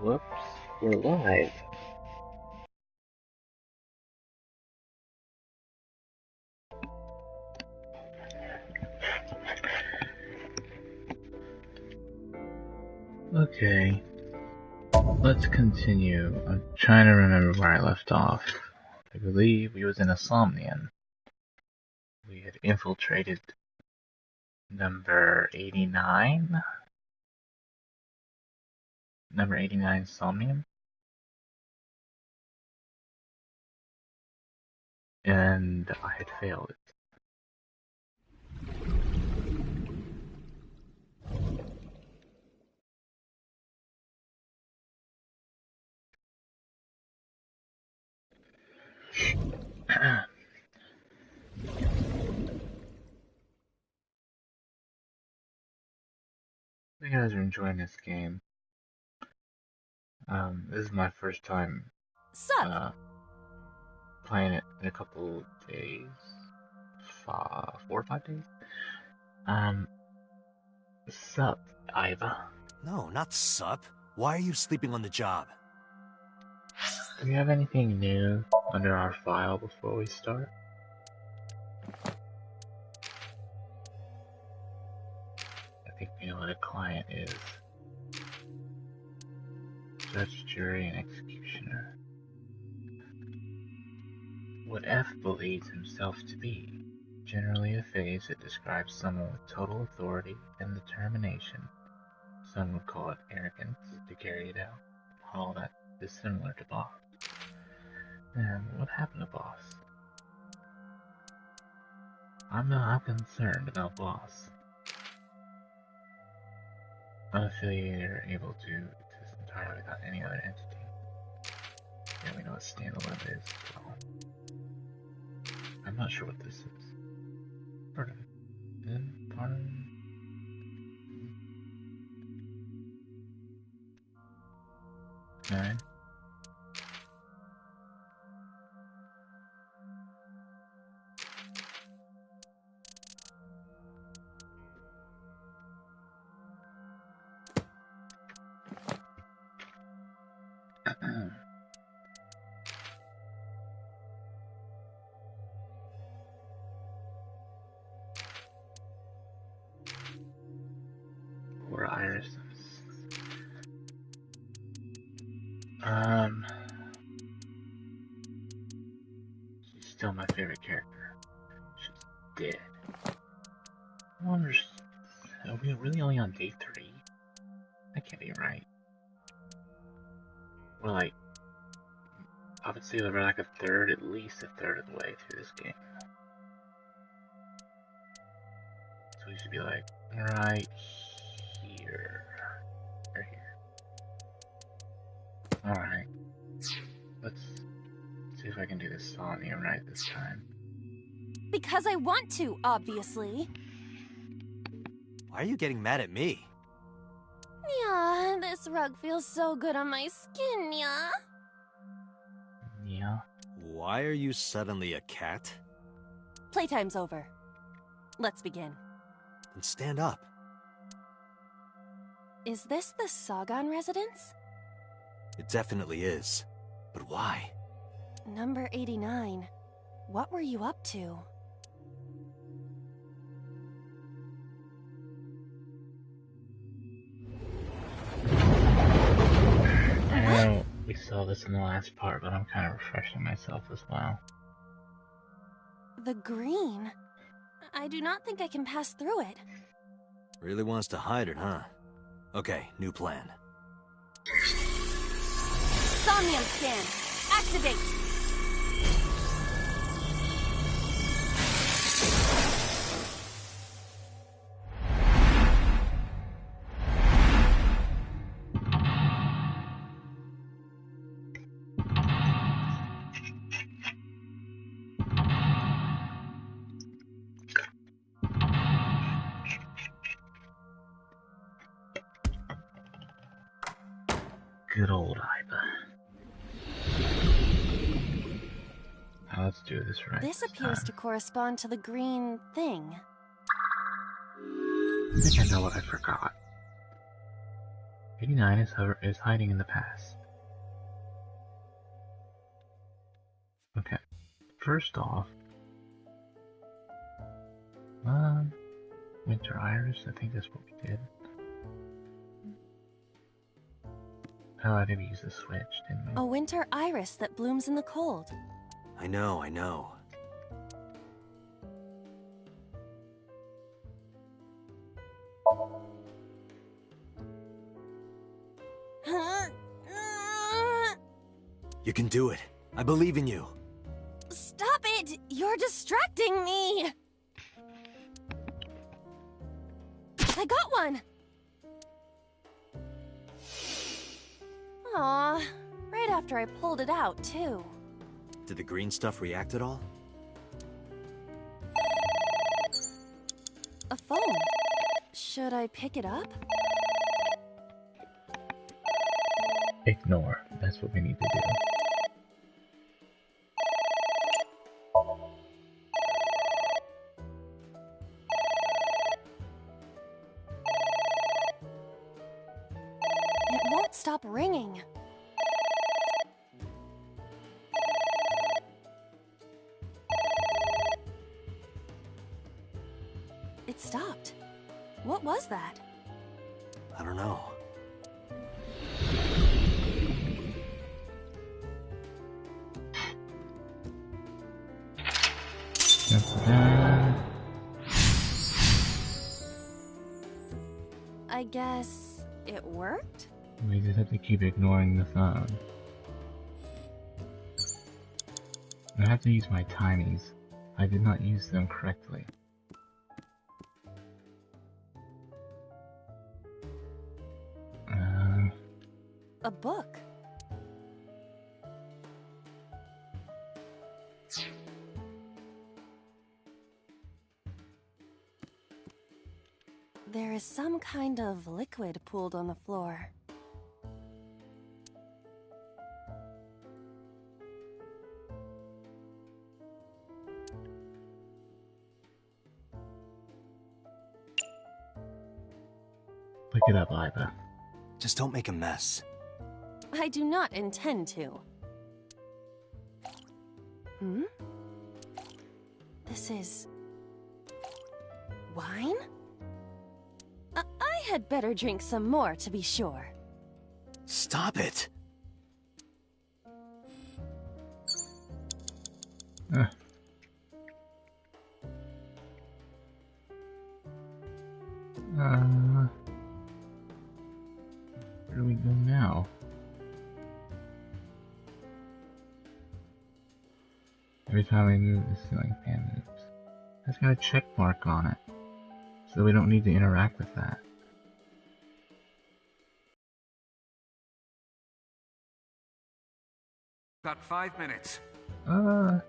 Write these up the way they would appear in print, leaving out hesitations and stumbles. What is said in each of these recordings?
Whoops, we're live. Okay, let's continue. I'm trying to remember where I left off. I believe we was in a Somnium. We had infiltrated number 89? Number 89 Somnium? And I had failed it. You guys are enjoying this game. This is my first time playing it in a couple days. 4 or 5 days. Sup, Iva? No, not sup. Why are you sleeping on the job? Do we have anything new under our file before we start? I think we know what a client is. Judge, jury, and executioner. What F believes himself to be. Generally a phase that describes someone with total authority and determination. Some would call it arrogance to carry it out. All that is similar to boss. And what happened to boss? I'm concerned about boss. Unaffiliated, able to exist entirely without any other entity. Yeah, we know what standalone is as well. I'm not sure what this is. Part of it. Then part of it. Nine. Poor Iris. She's still my favorite character. She's dead. I wonder, are we really only on day 3? That can't be right. We're like, I would say we're like at least a third of the way through this game. So we should be like, right here. Right here. Alright. Let's see if I can do this Somnium right this time. Because I want to, obviously. Why are you getting mad at me? Yeah, this rug feels so good on my skin, yeah? Yeah. Why are you suddenly a cat? Playtime's over. Let's begin. Then stand up. Is this the Sagan residence? It definitely is. But why? Number 89. What were you up to? I know we saw this in the last part, but I'm kind of refreshing myself as well. The green? I do not think I can pass through it. Really wants to hide it, huh? Okay, new plan. Somnium scan. Activate. Good old Iva. Now let's do this right. This appears to correspond to the green thing. I think I know what I forgot. 89 is hiding in the past. Okay. First off, Winter Iris, I think that's what we did. Oh, I did use the switch, didn't we? A winter iris that blooms in the cold. I know. You can do it. I believe in you. Stop it! You're distracting me! I got one! Aw, right after I pulled it out, too. Did the green stuff react at all? A phone. Should I pick it up? Ignore. That's what we need to do. It won't stop ringing. It stopped. What was that? I don't know. I guess it worked? We just have to keep ignoring the phone. I have to use my timies. I did not use them correctly. A book. There is some kind of liquid pooled on the floor. Pick it up, Iva. Just don't make a mess. I do not intend to. Hmm? This is... wine? I had better drink some more to be sure. Stop it! Where do we go now? Every time we move, the ceiling fan moves. That's got a check mark on it, so we don't need to interact with that. About 5 minutes. I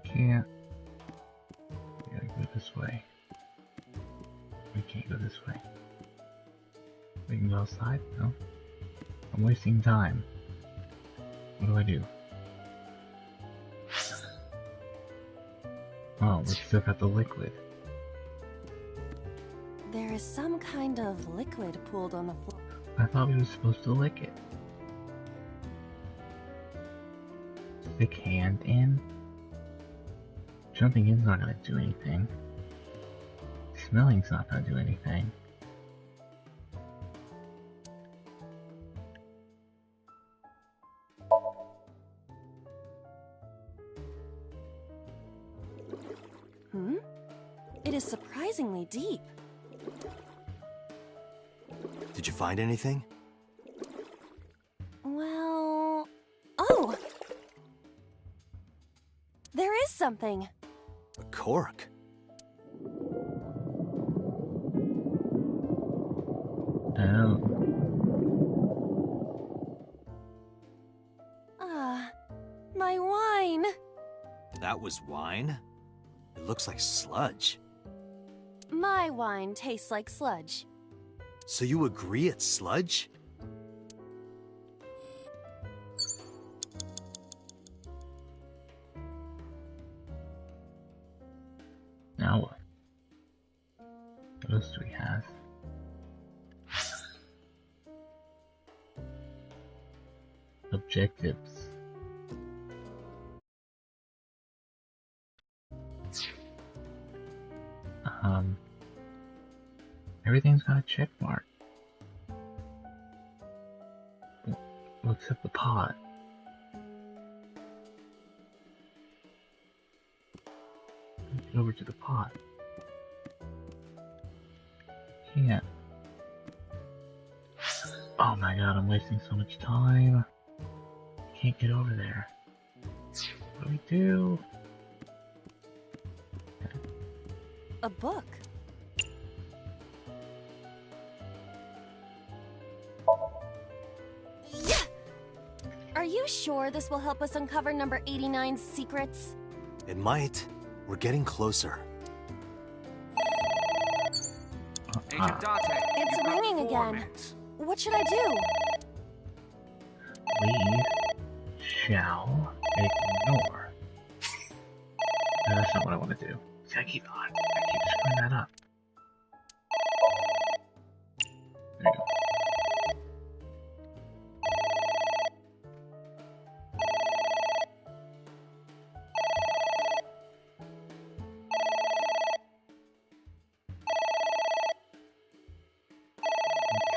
can't. We gotta go this way. We can't go this way. We can go outside? No. I'm wasting time. What do I do? Oh, we still got the liquid. There is some kind of liquid pooled on the floor. I thought we were supposed to lick it. Stick hand in? Jumping in's not gonna do anything. Smelling's not gonna do anything. Hmm? It is surprisingly deep. Did you find anything? Well... oh! There is something. A cork? Oh. My wine. That was wine? It looks like sludge. My wine tastes like sludge. So you agree it's sludge? else do we have? Objectives. Everything's got a check mark. Well, except the pot. Get over to the pot. Can't. Oh my god, I'm wasting so much time. Can't get over there. What do we do? A book. Are you sure this will help us uncover number 89's secrets? It might. We're getting closer. Agent Date, It's you've got ringing 4 again. minutes. What should I do? We shall ignore. No, that's not what I want to do. See, I keep screwing that up. There you go.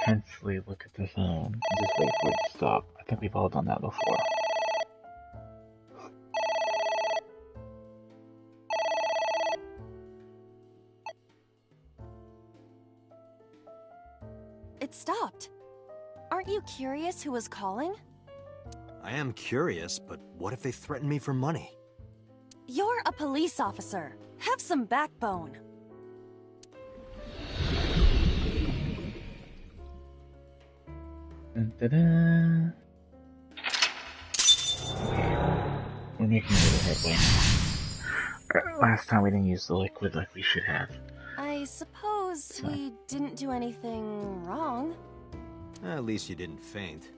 Intensely look at the phone and just wait for it to stop. I think we've all done that before. It stopped. Aren't you curious who was calling? I am curious, but what if they threaten me for money? You're a police officer. Have some backbone. Dun-dun-dun. We're making a little headway. Last time we didn't use the liquid like we should have. I suppose we didn't do anything wrong. At least you didn't faint.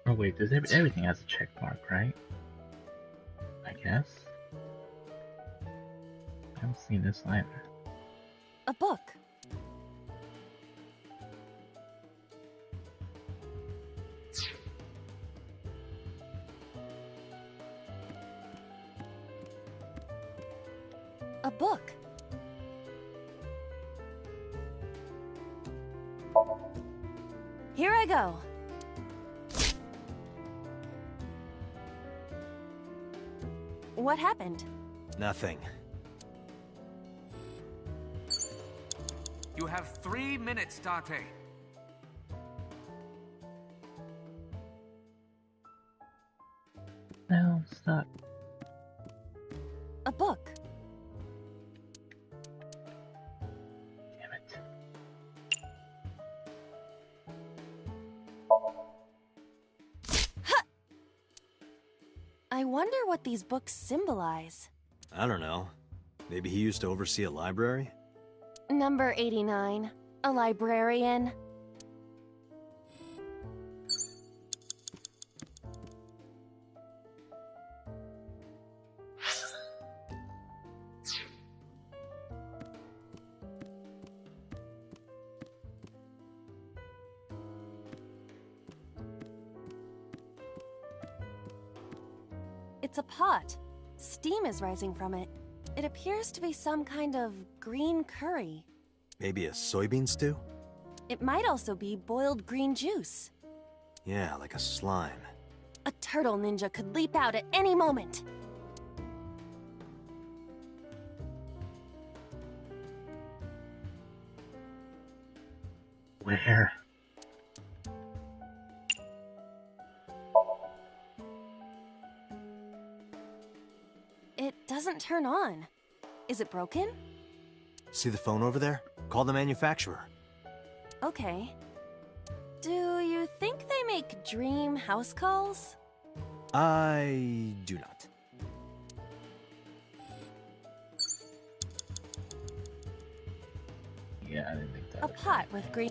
Oh wait, does everything has a check mark, right? I guess. I haven't seen this either. A book. A book. Here I go. What happened? Nothing. You have 3 minutes, Date. No, I'm stuck. A book. Damn it. I wonder what these books symbolize. I don't know. Maybe he used to oversee a library? Number 89. A librarian. It's a pot. Steam is rising from it. It appears to be some kind of green curry. Maybe a soybean stew? It might also be boiled green juice. Yeah, like a slime. A turtle ninja could leap out at any moment. Where? It doesn't turn on. Is it broken? See the phone over there? Call the manufacturer. Okay. Do you think they make dream house calls? I do not. Yeah, I didn't think that A would pot do with anything. green.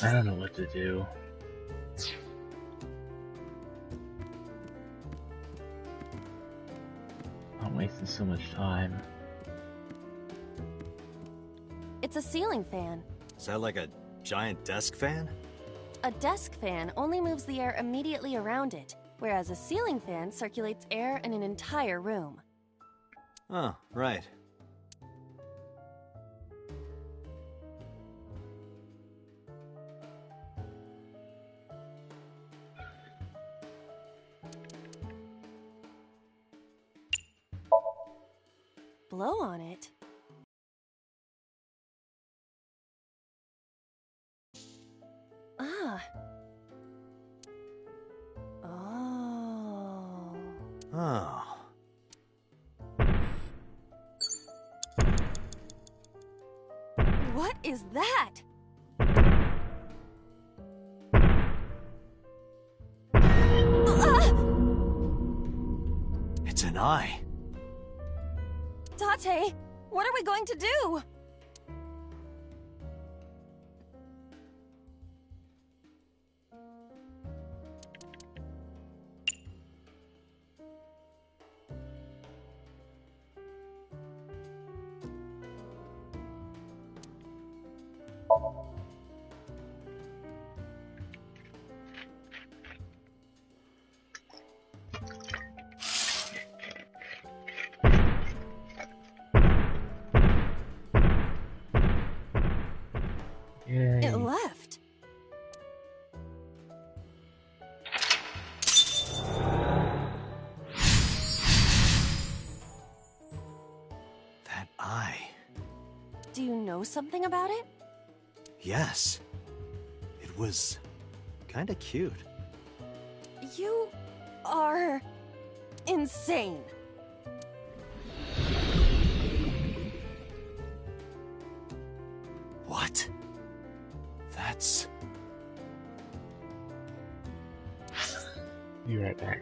I don't know what to do. I'm wasting so much time. It's a ceiling fan. Is that like a giant desk fan? A desk fan only moves the air immediately around it, whereas a ceiling fan circulates air in an entire room. Oh, right. Blow on it. Ah. Oh. Oh. What is that? Ah! It's an eye. Date, what are we going to do? Yay. It left. That eye. Do you know something about it? Yes. It was kinda cute. You are insane. What? That's... Be right back.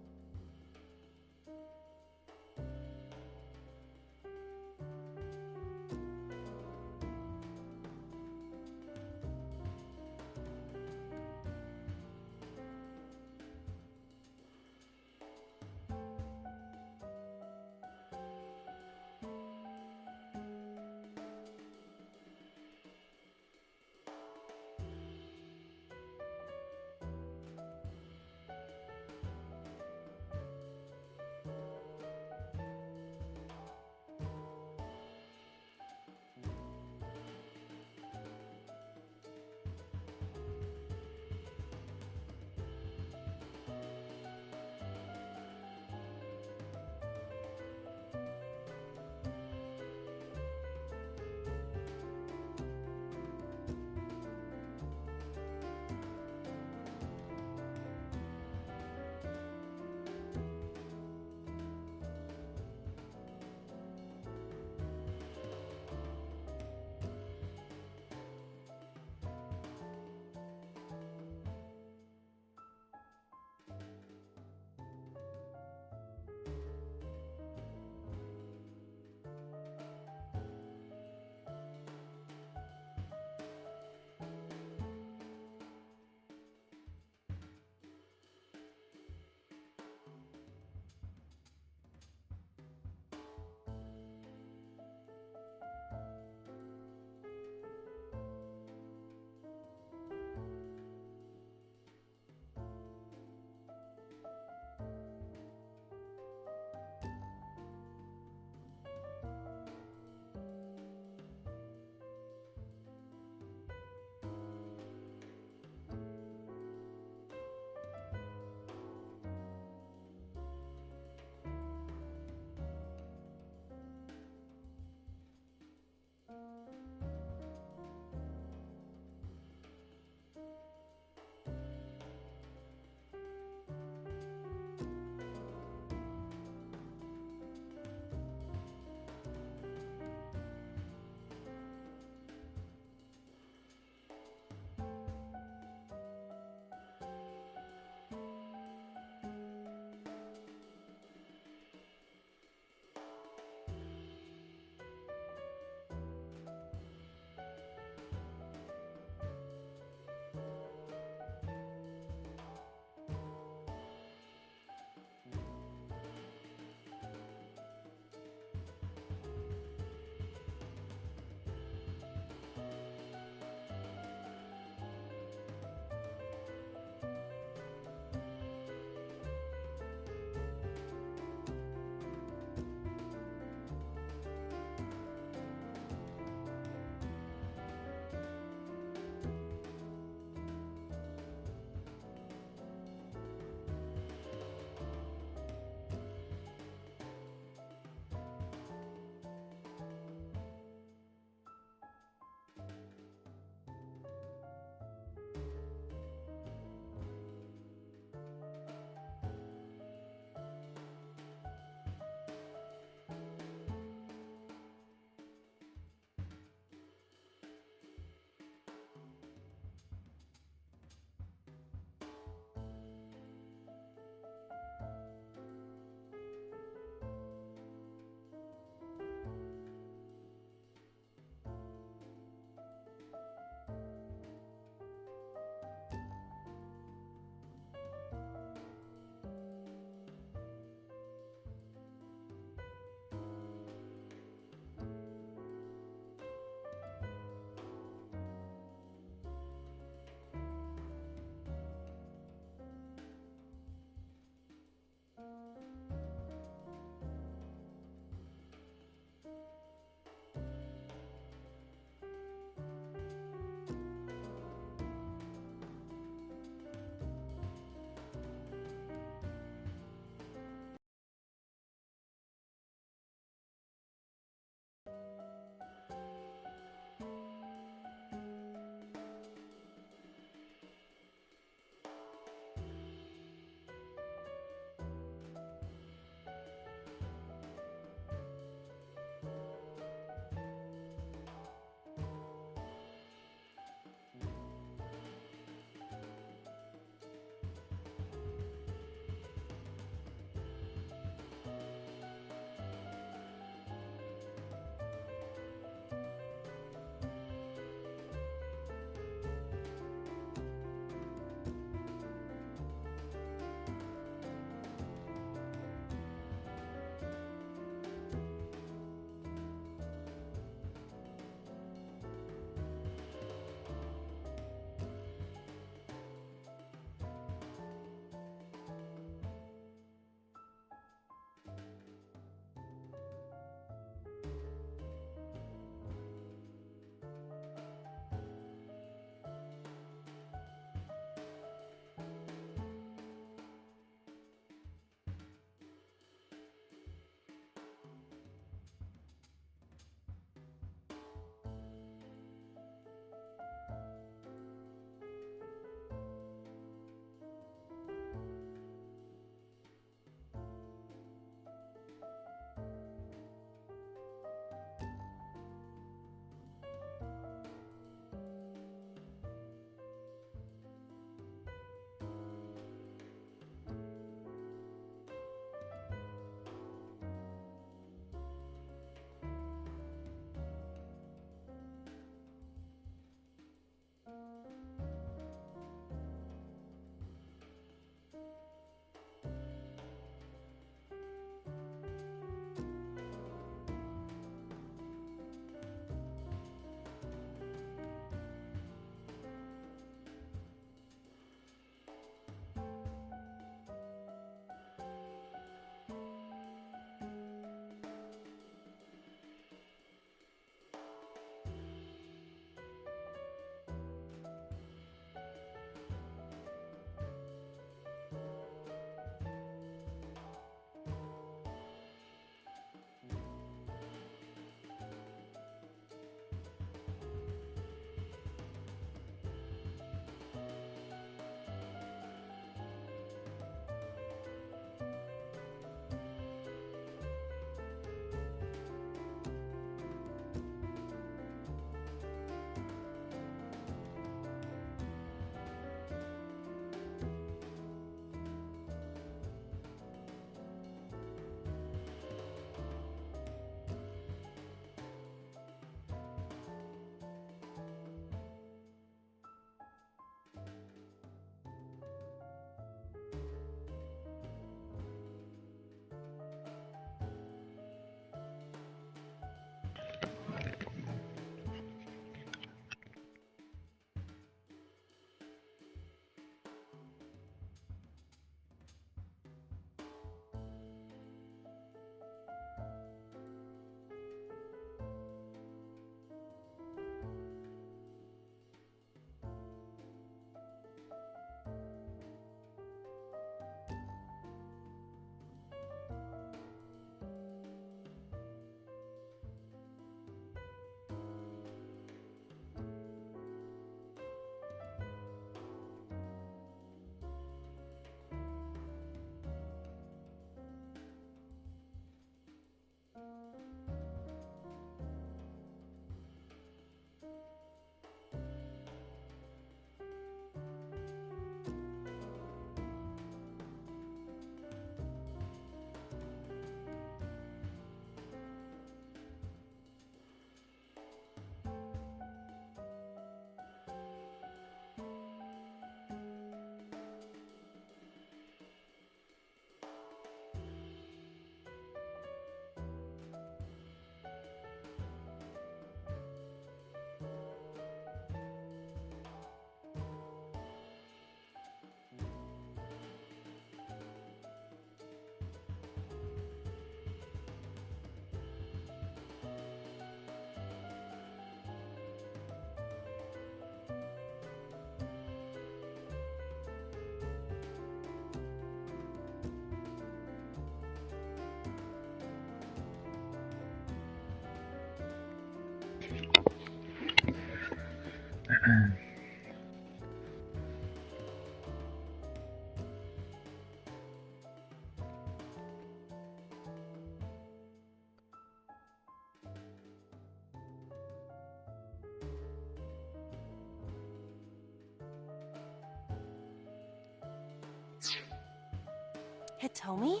Hitomi?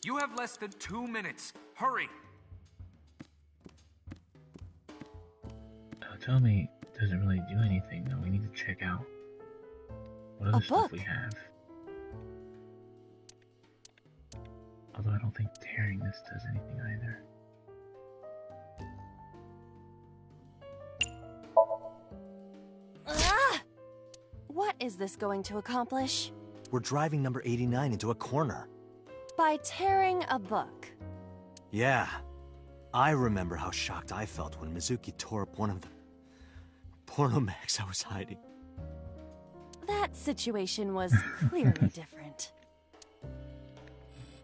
You have less than 2 minutes. Hurry. Hitomi doesn't really do anything though. We need to check out what other stuff we book. have. Although I don't think tearing this does anything either. Ah! What is this going to accomplish? We're driving number 89 into a corner. By tearing a book. Yeah. I remember how shocked I felt when Mizuki tore up one of the pornomags I was hiding. That situation was clearly different.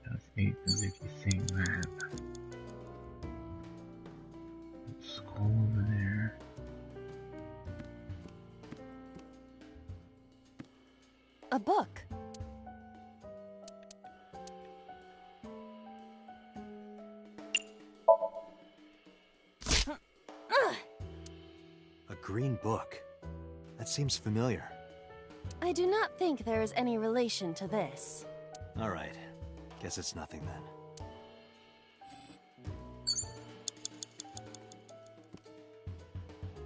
Let's see Mizuki seeing that. Skull over there. A book. A green book. That seems familiar. I do not think there is any relation to this. All right. Guess it's nothing then.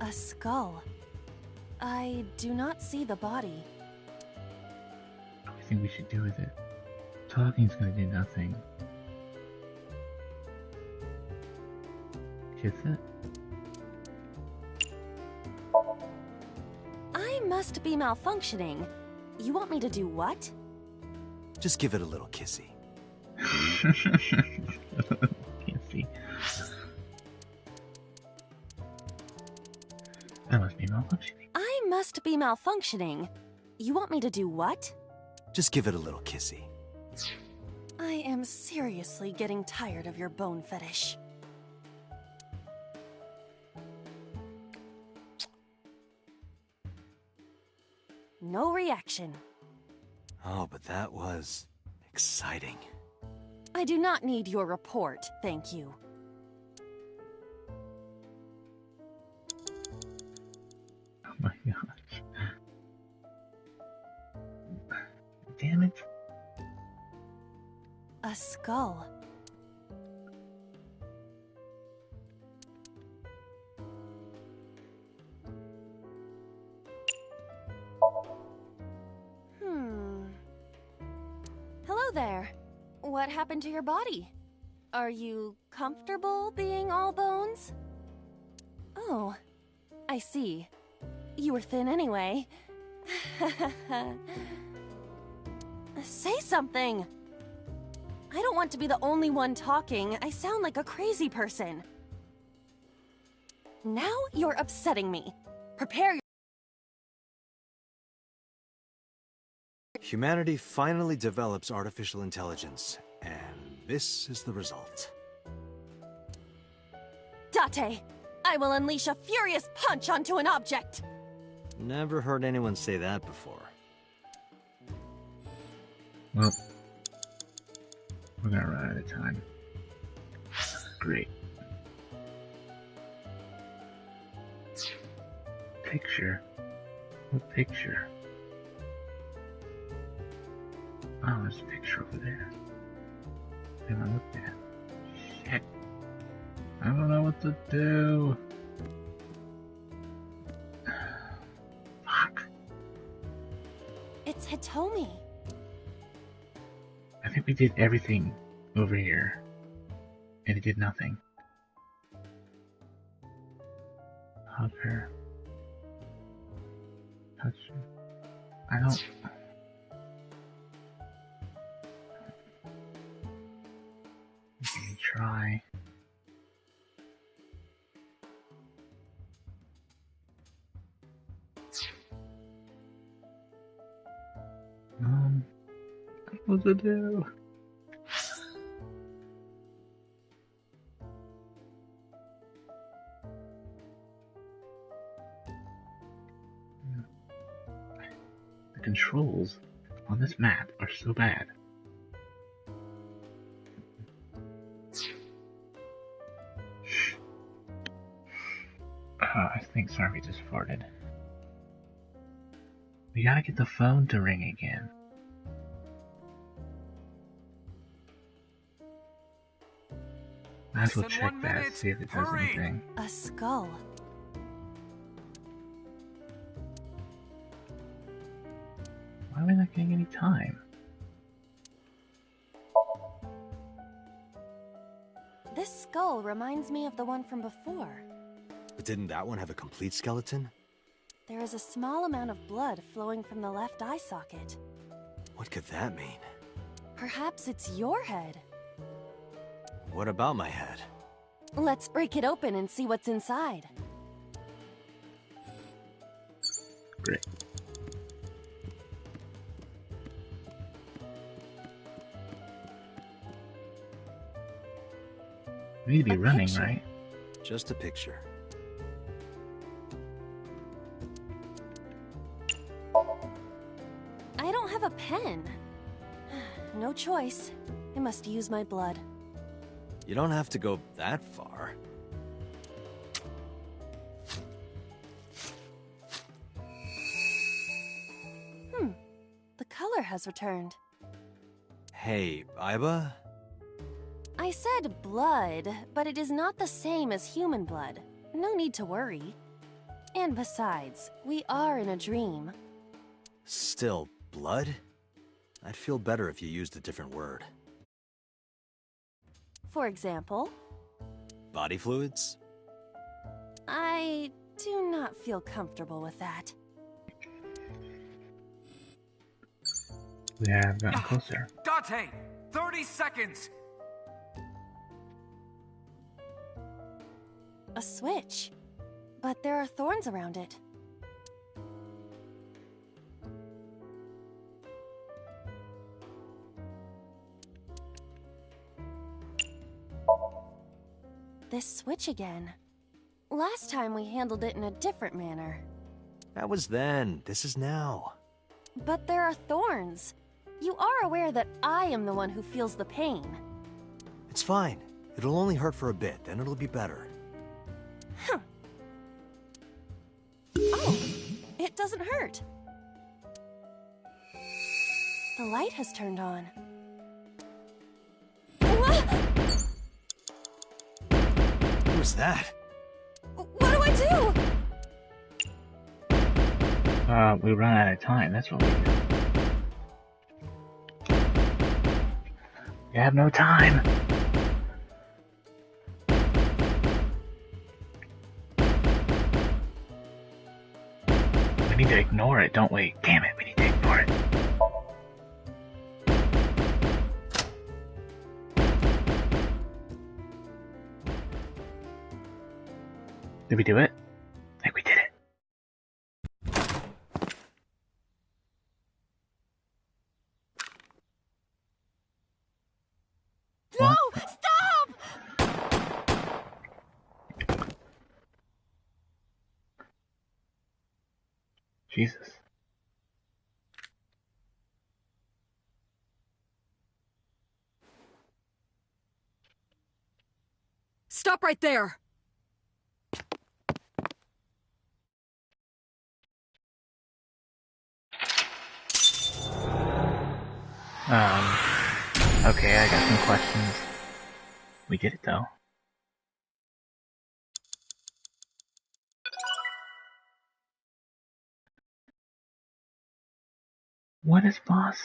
A skull. I do not see the body. What do you think we should do with it? Talking's gonna do nothing. Kiss it? I must be malfunctioning. You want me to do what? Just give it a little kissy. Kissy. That must be malfunctioning. I must be malfunctioning. You want me to do what? Just give it a little kissy. I am seriously getting tired of your bone fetish. No reaction. Oh, but that was exciting. I do not need your report, thank you. Oh my gosh. Damn it. A skull. Hello there. What happened to your body? Are you comfortable being all bones? Oh, I see. You were thin anyway. Say something! I don't want to be the only one talking. I sound like a crazy person. Now you're upsetting me. Prepare your... Humanity finally develops artificial intelligence, and this is the result. Date! I will unleash a furious punch onto an object! Never heard anyone say that before. Well, we're gonna run out of time. Great. Picture? What picture? Oh, there's a picture over there. What have I looked at? Shit. I don't know what to do. Fuck. It's Hitomi. I think we did everything over here. And it did nothing. Hug her. Touch her. I don't... Let me try. What to do? The controls on this map are so bad. I think Sarvi just farted. We gotta get the phone to ring again. Might as well Less than check 1 that, minute. see if it does Hurry. anything. A skull. Why are we not getting any time? This skull reminds me of the one from before. But didn't that one have a complete skeleton? There is a small amount of blood flowing from the left eye socket. What could that mean? Perhaps it's your head. What about my head? Let's break it open and see what's inside. Great. We need to be A running, picture. right? Just a picture. I don't have a pen. No choice. I must use my blood. You don't have to go that far. The color has returned. Hey, Iba? I said blood, but it is not the same as human blood. No need to worry. And besides, we are in a dream. Still, blood? I'd feel better if you used a different word. For example, Body fluids? I do not feel comfortable with that. We have gotten closer. Date, 30 seconds. A switch. But there are thorns around it. This switch again. Last time we handled it in a different manner. That was then. This is now. But there are thorns. You are aware that I am the one who feels the pain. It's fine. It'll only hurt for a bit, then it'll be better. Oh, it doesn't hurt. The light has turned on. What was that? What do I do? We run out of time, that's what we do. We have no time! We need to ignore it, don't we? Damn it, we need to ignore it. Did we do it? I think we did it. No! What? Stop! Jesus. Stop right there! Okay, I got some questions. We did it though. What is Boss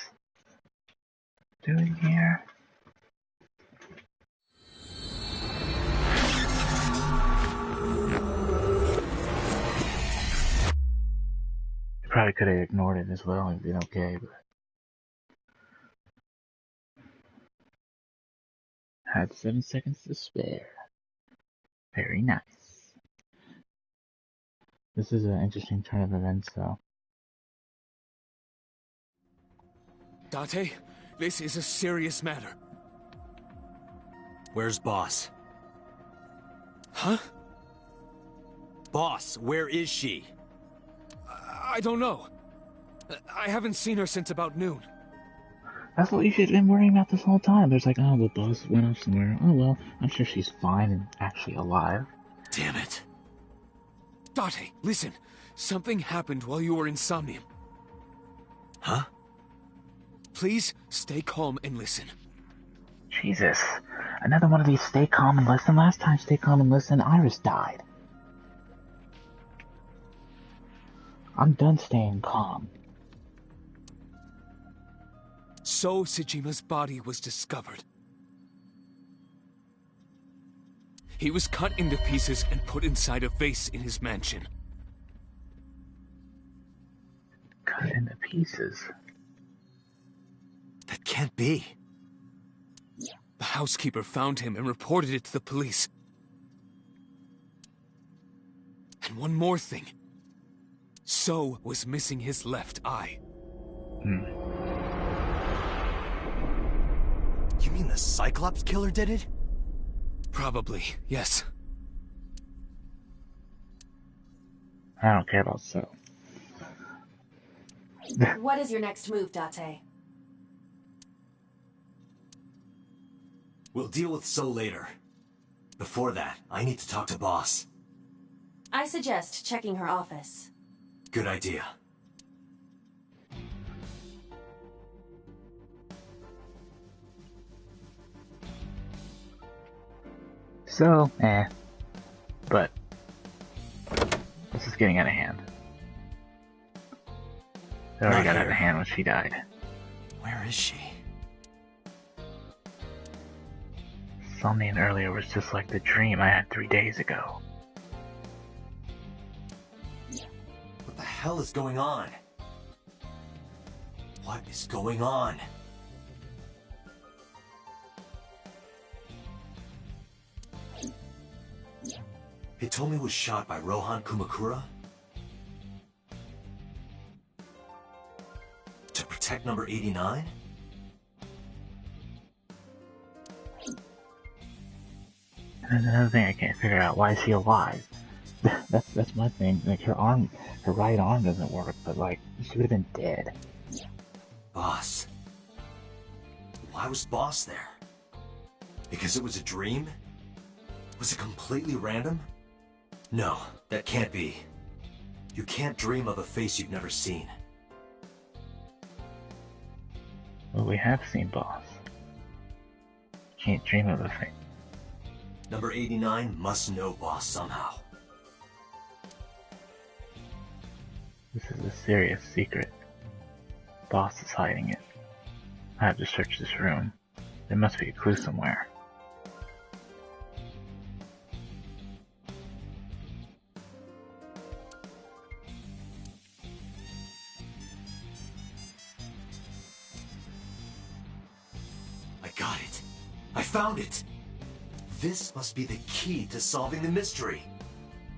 doing here? You probably could have ignored it as well and been okay, but had 7 seconds to spare. Very nice. This is an interesting turn of events, though. Date, this is a serious matter. Where's Boss? Huh? Boss, where is she? I don't know. I haven't seen her since about noon. That's what you should have been worrying about this whole time. There's like, oh, the Boss went off somewhere. Oh well, I'm sure she's fine and actually alive. Damn it. Date, listen. Something happened while you were in Somnium. Huh? Please stay calm and listen. Jesus. Another one of these stay calm and listen. Last time stay calm and listen, Iris died. I'm done staying calm. So Sejima's body was discovered. He was cut into pieces and put inside a vase in his mansion. Cut into pieces? That can't be. The housekeeper found him and reported it to the police. And one more thing. So was missing his left eye. You mean the Cyclops killer did it? Probably, yes. I don't care about So. What is your next move, Date? We'll deal with So later. Before that, I need to talk to Boss. I suggest checking her office. Good idea. So, but this is getting out of hand. It already Not got out here. of hand when she died. Where is she? Somnium earlier was just like the dream I had 3 days ago. What the hell is going on? What is going on? Hitomi was shot by Rohan Kumakura? To protect number 89? And there's another thing I can't figure out. Why is he alive? That's my thing. Like her right arm doesn't work, but like she would have been dead. Boss. Why was Boss there? Because it was a dream? Was it completely random? No, that can't be. You can't dream of a face you've never seen. Well, we have seen Boss. Can't dream of a thing. Number 89 must know Boss somehow. This is a serious secret. Boss is hiding it. I have to search this room. There must be a clue somewhere. I got it. I found it. This must be the key to solving the mystery.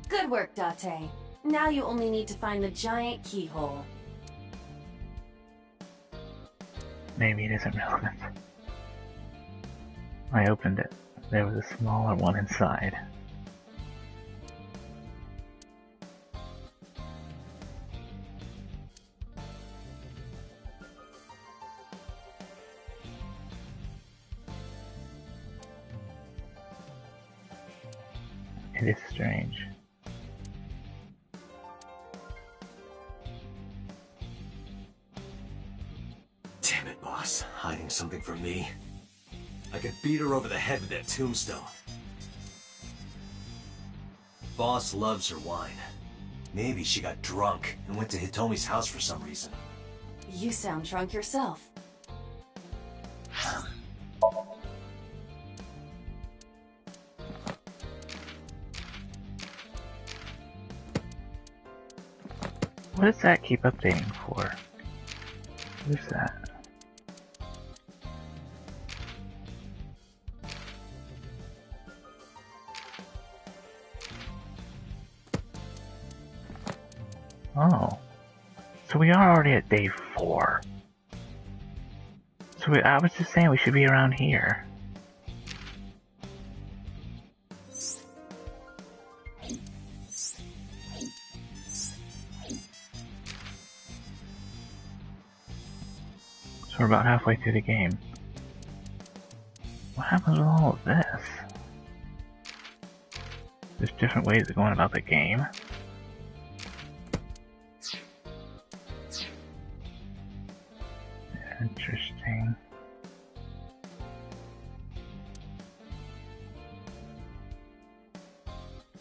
Good work, Date. Now you only need to find the giant keyhole. Maybe it isn't relevant. I opened it. There was a smaller one inside. It is strange. Damn it, Boss. Hiding something from me. I could beat her over the head with that tombstone. Boss loves her wine. Maybe she got drunk and went to Hitomi's house for some reason. You sound drunk yourself. What does that keep updating for? What is that? Oh. So we are already at day 4. So I was just saying we should be around here. So we're about halfway through the game. What happens with all of this? There's different ways of going about the game. Interesting.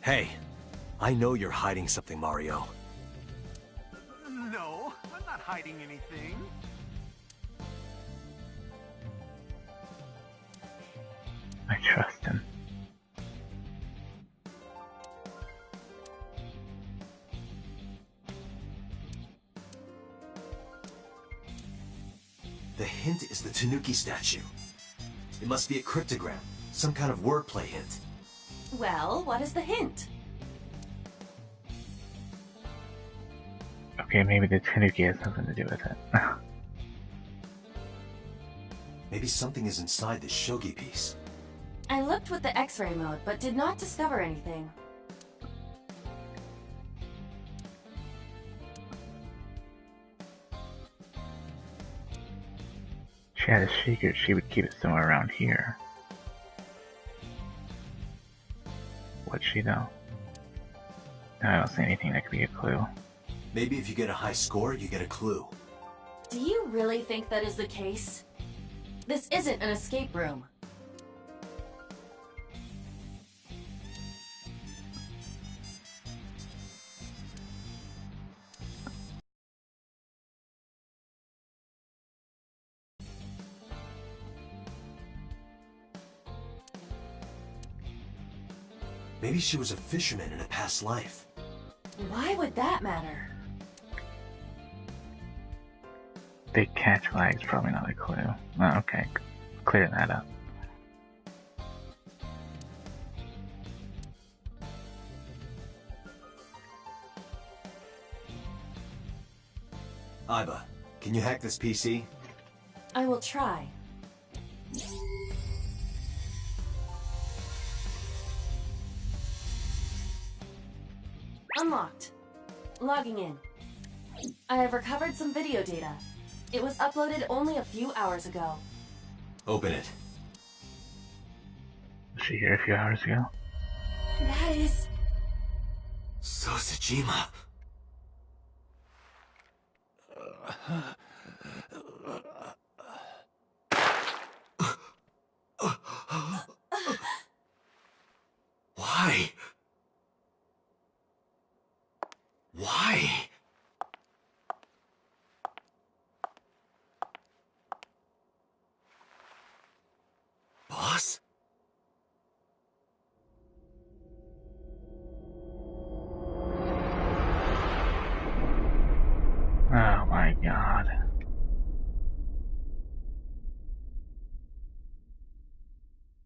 Hey, I know you're hiding something, Mario. No, I'm not hiding anything. I trust him. The hint is the Tanuki statue. It must be a cryptogram, some kind of wordplay hint. Well, what is the hint? Okay, maybe the Tanuki has something to do with it. Maybe something is inside this shogi piece. I looked with the X-ray mode, but did not discover anything. She had a secret, she would keep it somewhere around here. What'd she know? I don't see anything that could be a clue. Maybe if you get a high score, you get a clue. Do you really think that is the case? This isn't an escape room. Maybe she was a fisherman in a past life. Why would that matter? Big catch flag's probably not a clue. Oh, okay, clear that up. Aiba, can you hack this PC? I will try. Unlocked. Logging in. I have recovered some video data. It was uploaded only a few hours ago. Open it. Was she here a few hours ago? That is... Sosajima. Why? Why? Boss? Oh my god.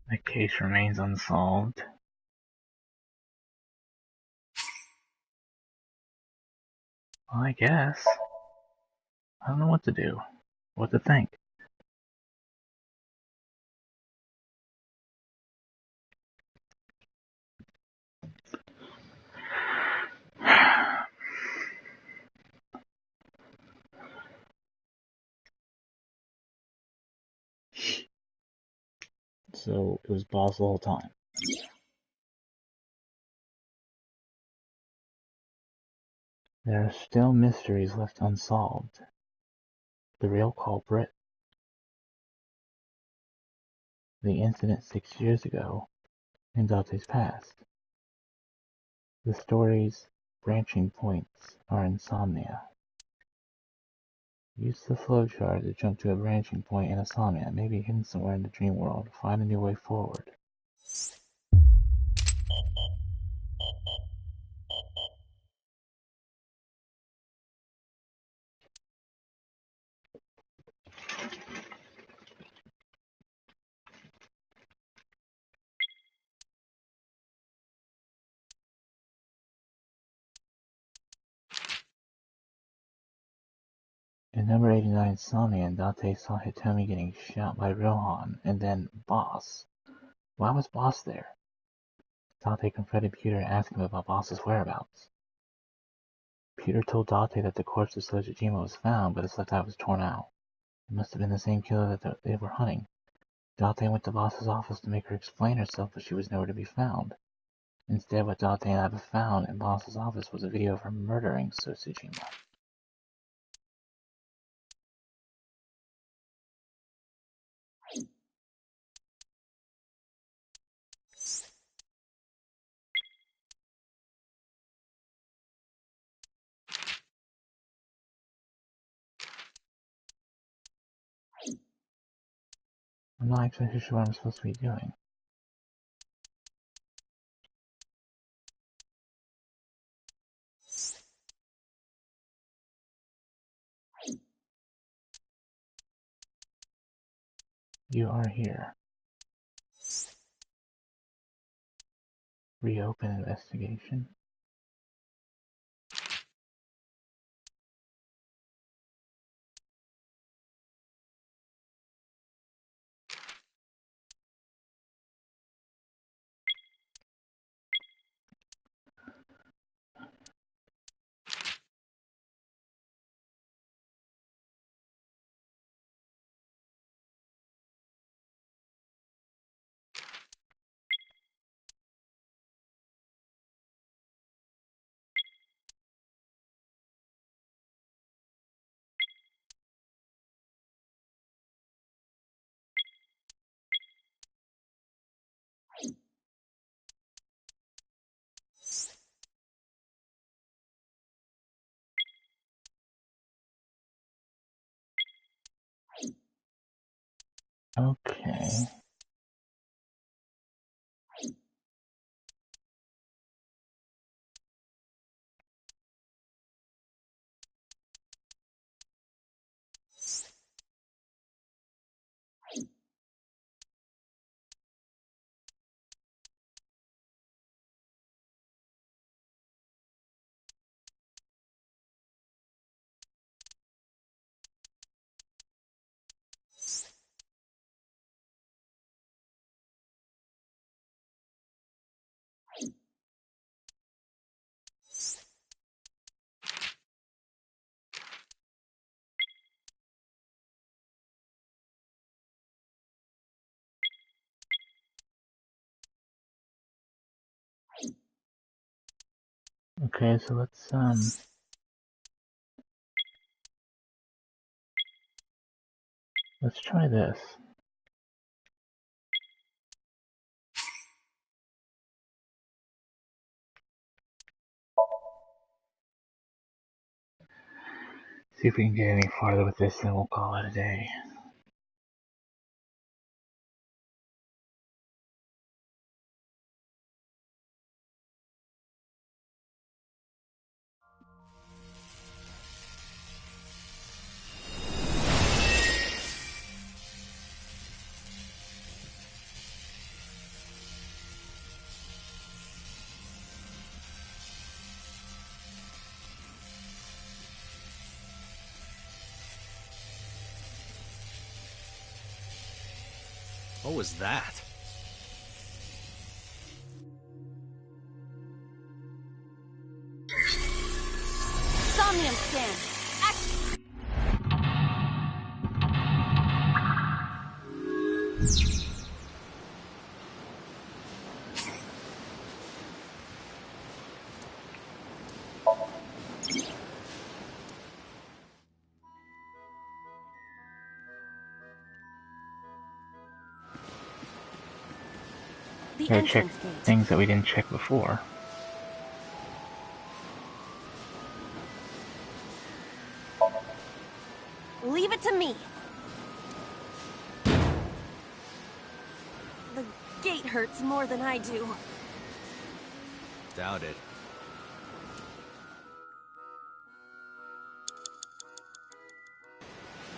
The case remains unsolved. Well, I guess. I don't know what to do. What to think. So, it was Boss the whole time. There are still mysteries left unsolved. The real culprit? The incident 6 years ago in Dante's past. The story's branching points are insomnia. Use the flowchart to jump to a branching point in insomnia, maybe hidden somewhere in the dream world. Find a new way forward. In number 89 Insomnia, Dante saw Hitomi getting shot by Rohan, and then Boss. Why was Boss there? Dante confronted Peter and asked him about Boss's whereabouts. Peter told Dante that the corpse of Sojojima was found, but its left eye was torn out. It must have been the same killer that they were hunting. Dante went to Boss's office to make her explain herself, but she was nowhere to be found. Instead, what Dante and Abba found in Boss's office was a video of her murdering Sojojima. I'm not exactly sure what I'm supposed to be doing. You are here. Reopen investigation. Okay. Okay, so let's try this. See if we can get any farther with this, then we'll call it a day. What was that? Somnium scan. Act. The Gotta check entrance gate. things that we didn't check before. Leave it to me. The gate hurts more than I do. Doubt it.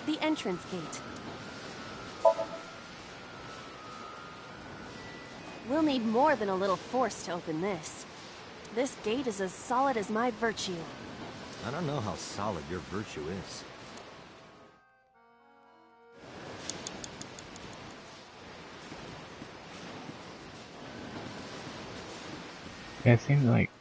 The entrance gate. We'll need more than a little force to open this. This gate is as solid as my virtue. I don't know how solid your virtue is. Yeah, it seems like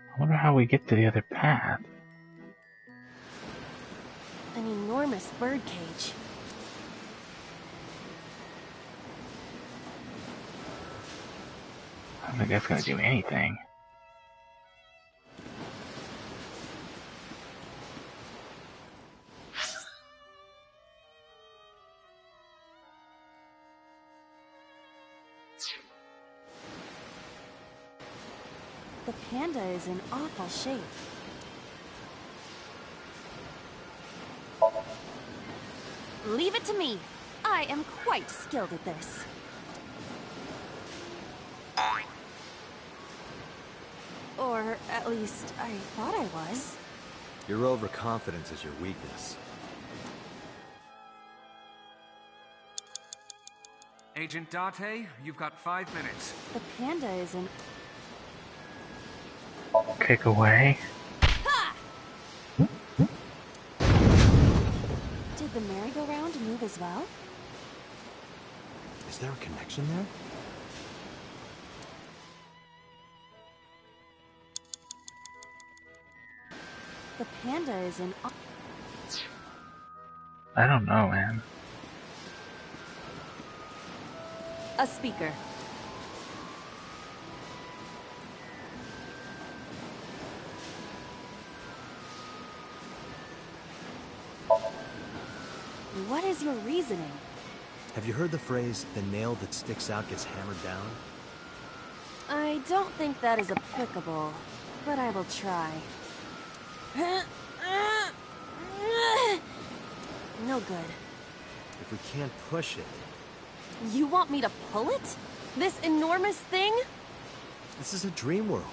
I wonder how we get to the other path. An enormous birdcage. I don't think that's gonna do anything. The panda is in awful shape. Leave it to me. I am quite skilled at this. Or at least, I thought I was. Your overconfidence is your weakness. Agent Date, you've got 5 minutes. The panda is in... Kick away. Ha! Did the merry-go-round move as well? Is there a connection there? The panda is in... I don't know, man. A speaker. What is your reasoning? Have you heard the phrase, the nail that sticks out gets hammered down? I don't think that is applicable, but I will try. No good. If we can't push it... You want me to pull it? This enormous thing? This is a dream world.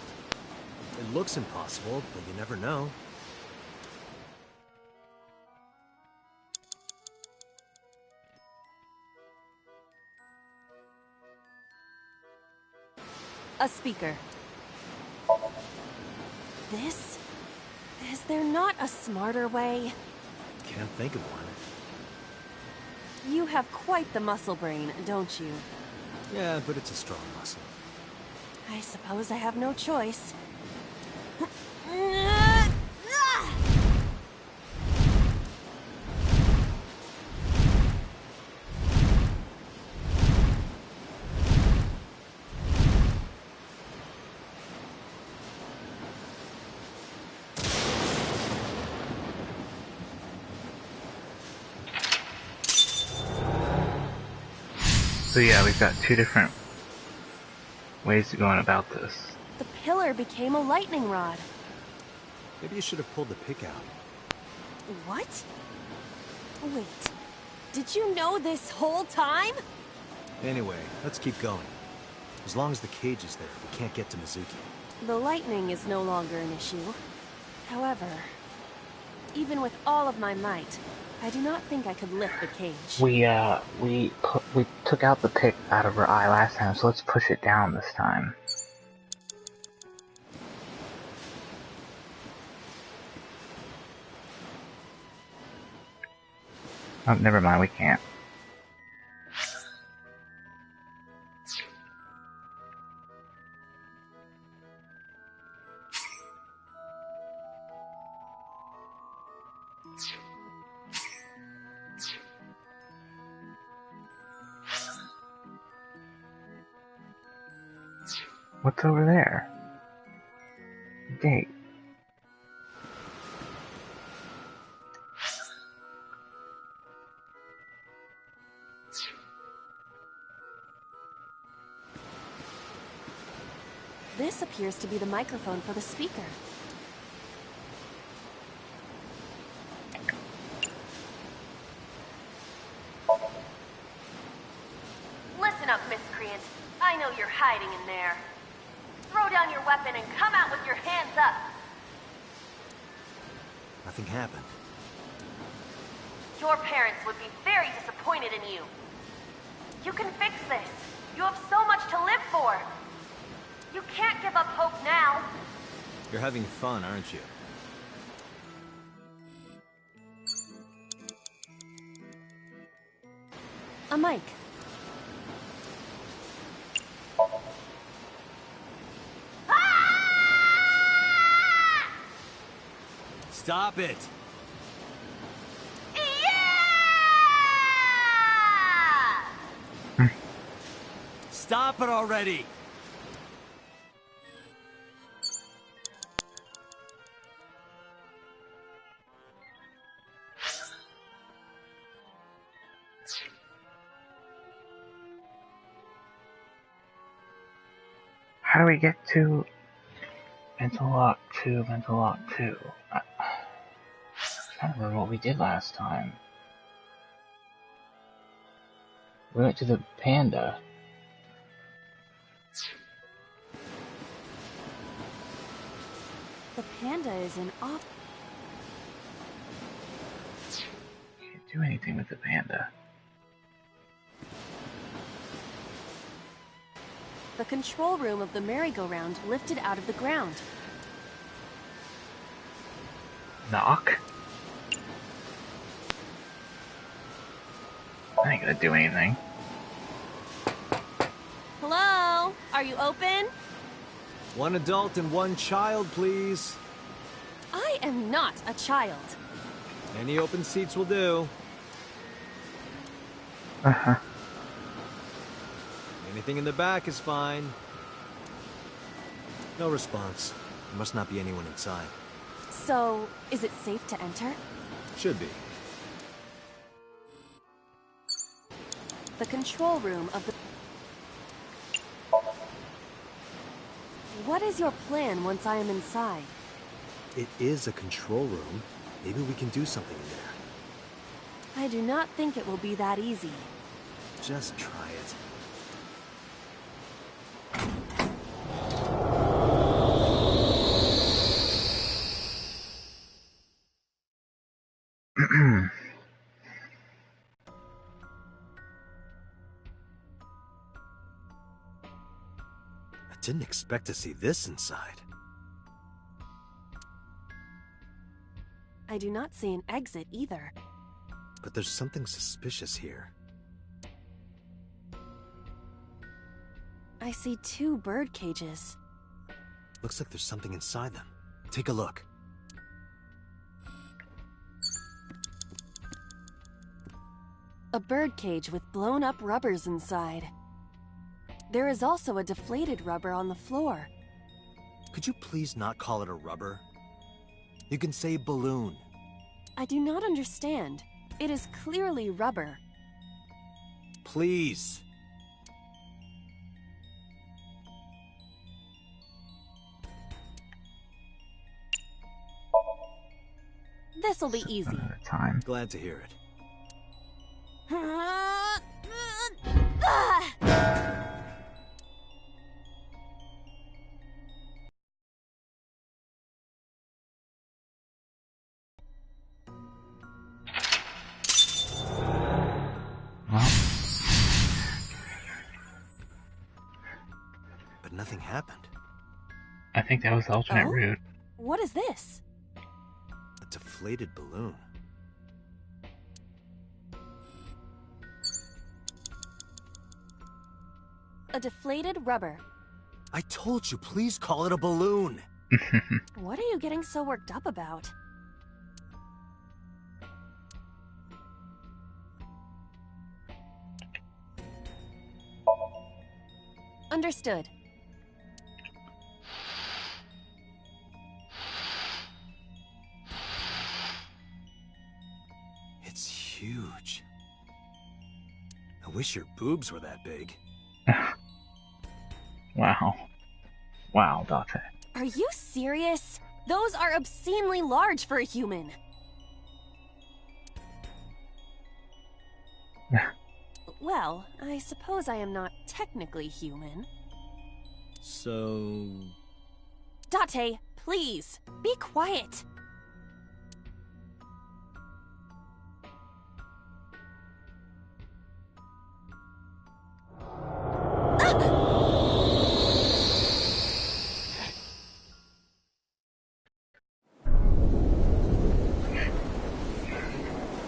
It looks impossible, but you never know. A speaker. This? Is there not a smarter way? Can't think of one. You have quite the muscle brain, don't you? Yeah, but it's a strong muscle. I suppose I have no choice. So yeah, we've got two different ways of going about this. The pillar became a lightning rod. Maybe you should have pulled the pick out. What? Wait. Did you know this whole time? Anyway, let's keep going. As long as the cage is there, we can't get to Mizuki. The lightning is no longer an issue. However, even with all of my might, I do not think I could lift the cage. We took out the pick out of her eye last time, so let's push it down this time. Oh, never mind, we can't. What's over there? Gate. This appears to be the microphone for the speaker. Listen up, miscreant. I know you're hiding in there. Throw down your weapon and come out with your hands up. Nothing happened. Your parents would be very disappointed in you. You can fix this. You have so much to live for. You can't give up hope now. You're having fun, aren't you? A mic. Stop it! Yeah! Stop it already! How do we get to Mental lock 2, mental lock 2. I can't remember what we did last time. We went to the panda. The panda is an off. Can't do anything with the panda. The control room of the merry-go-round lifted out of the ground. Knock? I ain't gonna do anything. Hello? Are you open? One adult and one child, please. I am not a child. Any open seats will do. Uh-huh. Anything in the back is fine. No response. There must not be anyone inside. So, is it safe to enter? Should be. The control room of the... What is your plan once I am inside? It is a control room. Maybe we can do something in there. I do not think it will be that easy. Just try it. I didn't expect to see this inside. I do not see an exit either. But there's something suspicious here. I see 2 bird cages. Looks like there's something inside them. Take a look. A bird cage with blown up rubbers inside. There is also a deflated rubber on the floor. Could you please not call it a rubber? You can say balloon. I do not understand. It is clearly rubber. Please. This'll be easy. One at a time. Glad to hear it. Well, But nothing happened. I think that was the alternate Oh? route. What is this? A deflated balloon. A deflated rubber. I told you, please call it a balloon. What are you getting so worked up about? Understood. It's huge. I wish your boobs were that big. Wow. Wow, Date. Are you serious? Those are obscenely large for a human. Well, I suppose I am not technically human. So... Date, please, be quiet.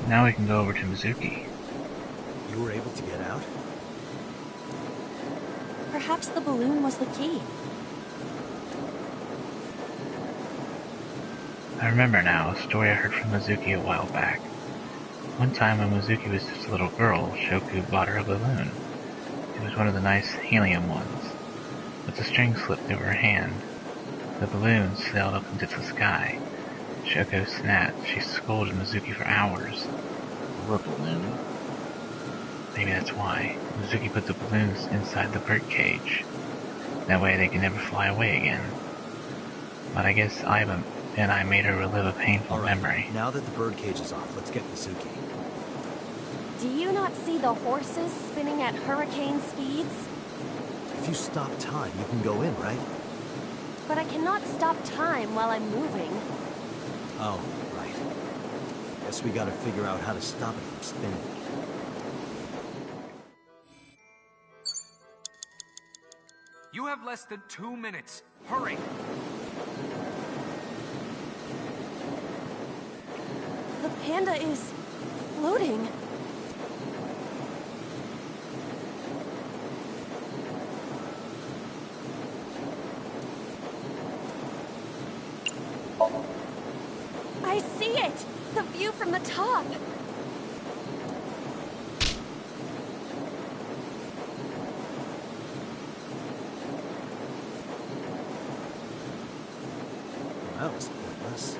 Now we can go over to Mizuki. You were able to get out? Perhaps the balloon was the key. I remember now a story I heard from Mizuki a while back. One time when Mizuki was just a little girl, Shoku bought her a balloon. It was one of the nice helium ones, but the string slipped through her hand. The balloon sailed up into the sky. Shoko snapped. She scolded Mizuki for hours. Poor balloon. Maybe that's why. Mizuki put the balloons inside the bird cage. That way they can never fly away again. But I guess Ivan and I made her relive a painful All right, memory. now that the birdcage is off, let's get Mizuki. Do you not see the horses spinning at hurricane speeds? If you stop time, you can go in, right? But I cannot stop time while I'm moving. Oh, right. Guess we gotta figure out how to stop it from spinning. You have less than 2 minutes. Hurry! The panda is floating. I see it! The view from the top! That was pointless.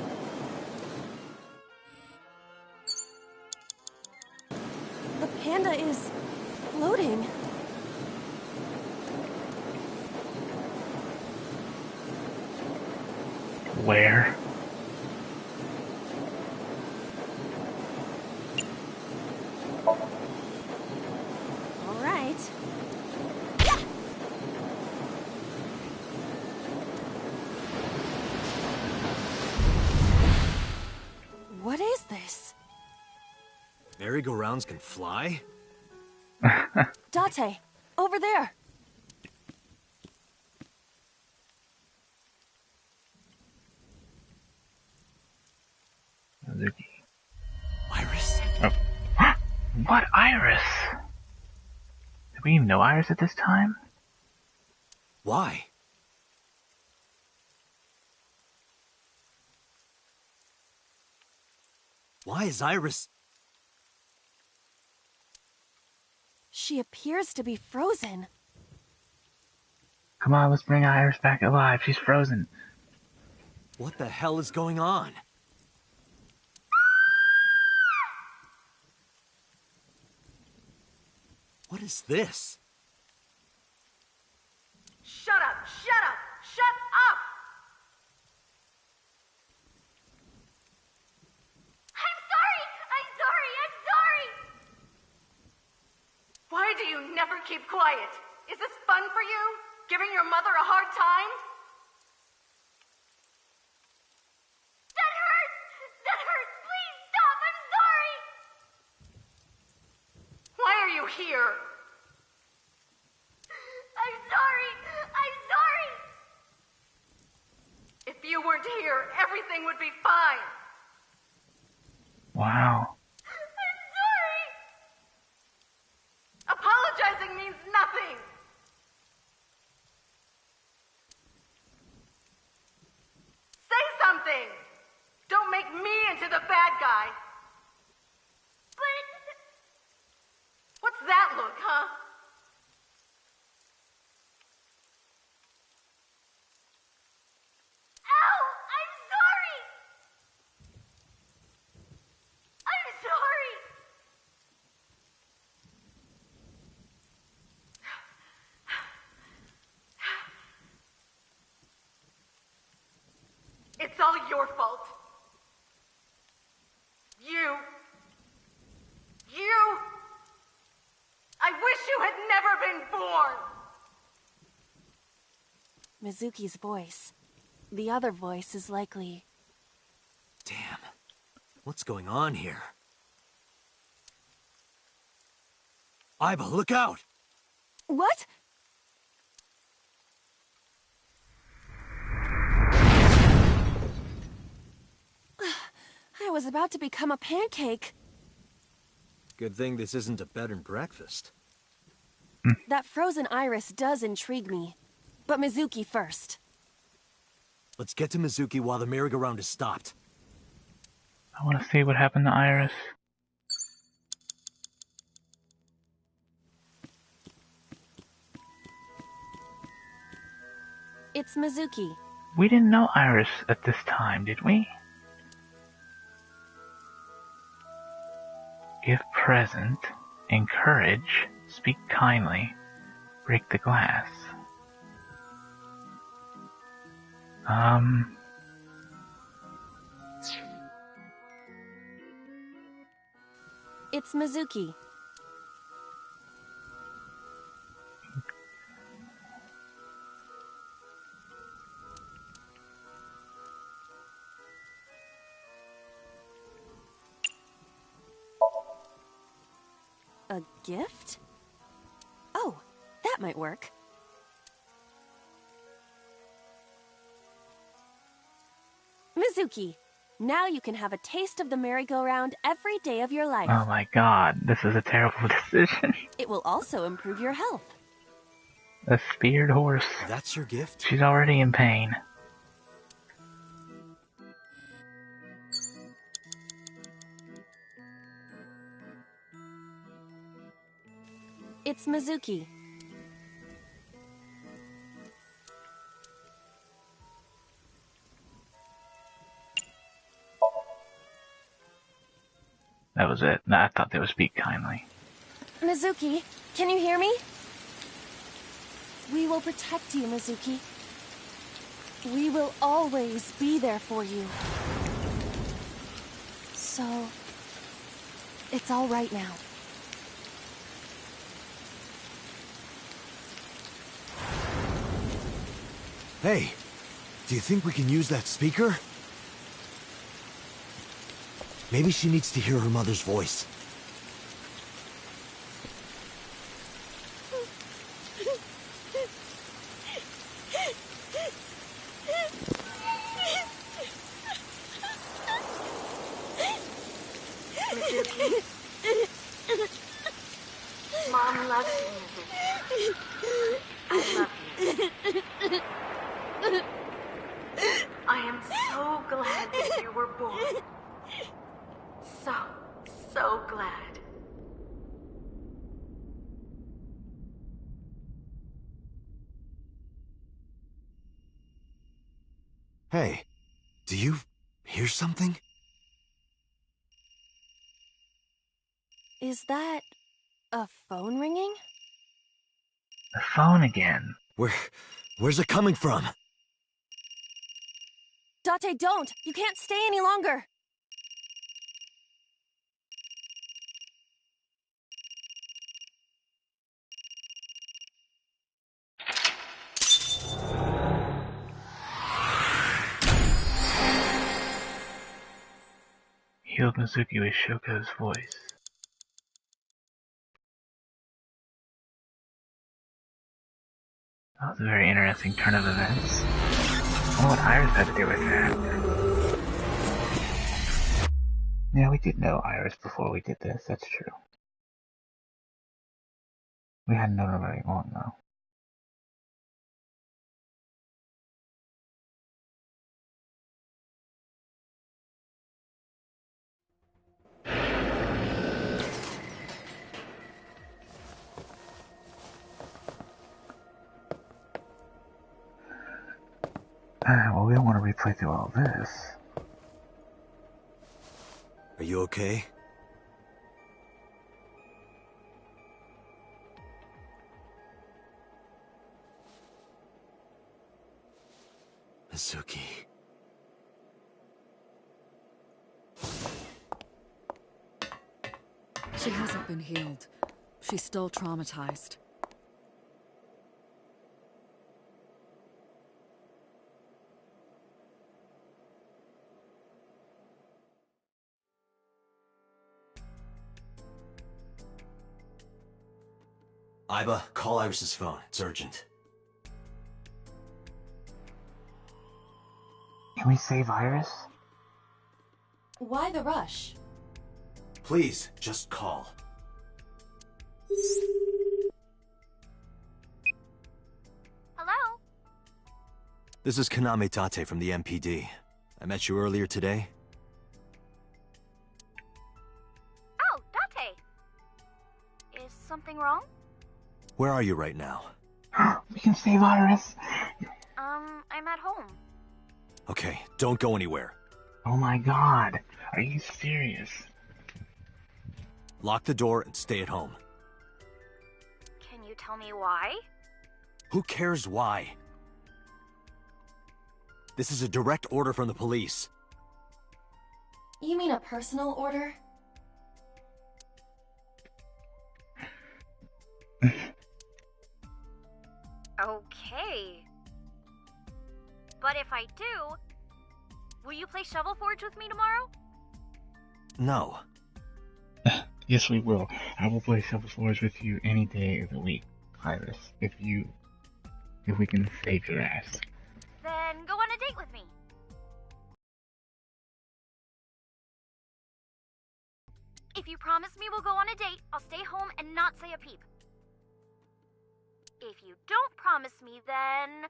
The panda is floating. Where? All right. What is this? Merry-go-rounds can fly? Date, over there. Mizuki. Iris. Oh. What Iris? Did we even know Iris at this time? Why? Why is Iris... She appears to be frozen. Come on, let's bring Iris back alive. She's frozen. What the hell is going on? What is this? Shut up! Shut up! Shut up! I'm sorry! I'm sorry! I'm sorry! Why do you never keep quiet? Is this fun for you? Giving your mother a hard time? That hurts! That hurts! Please stop! I'm sorry! Why are you here? I'm sorry! I'm sorry! If you weren't here, everything would be fine. Wow. I'm sorry! Apologizing means nothing! Say something! Don't make me into the bad guy! But... What's that look, huh? Ow! I'm sorry! I'm sorry! It's all your fault. You. I wish you had never been born! Mizuki's voice. The other voice is likely... Damn. What's going on here? Iba, look out! What? I was about to become a pancake. Good thing this isn't a bed and breakfast. That frozen iris does intrigue me. But Mizuki first. Let's get to Mizuki while the merry-go-round is stopped. I want to see what happened to Iris. It's Mizuki. We didn't know Iris at this time, did we? Give present, encourage, speak kindly, break the glass. It's Mizuki. A gift? Oh, that might work. Mizuki, now you can have a taste of the merry-go-round every day of your life. Oh my god, this is a terrible decision. It will also improve your health. A speared horse. That's your gift? She's already in pain. It's Mizuki. That was it. I thought they would speak kindly. Mizuki, can you hear me? We will protect you, Mizuki. We will always be there for you. So, it's all right now. Hey, do you think we can use that speaker? Maybe she needs to hear her mother's voice. Mizuki. Mom loves you, Mizuki. I love you. I am so glad that you were born. So glad. Hey, do you hear something? Is that a phone ringing? The phone again. Where's it coming from? Date, don't! You can't stay any longer! Healed Mizuki with Shoko's voice. That was a very interesting turn of events. I wonder what Iris had to do with that. Yeah, we did know Iris before we did this, that's true. We hadn't known her very long, though. Well, we don't want to replay through all this. Are you okay? Mizuki. She hasn't been healed. She's still traumatized. Iba, call Iris's phone. It's urgent. Can we save Iris? Why the rush? Please, just call. Hello? This is Kaname Tate from the MPD. I met you earlier today. Oh, Date. Is something wrong? Where are you right now? We can save Iris! I'm at home. Okay, don't go anywhere. Oh my god, are you serious? Lock the door and stay at home. Can you tell me why? Who cares why? This is a direct order from the police. You mean a personal order? Okay. But if I do, will you play Shovel Forge with me tomorrow? No. Yes, we will. I will play Shovel Forge with you any day of the week, Iris. If we can save your ass. Then go on a date with me. If you promise me we'll go on a date, I'll stay home and not say a peep. If you don't promise me, then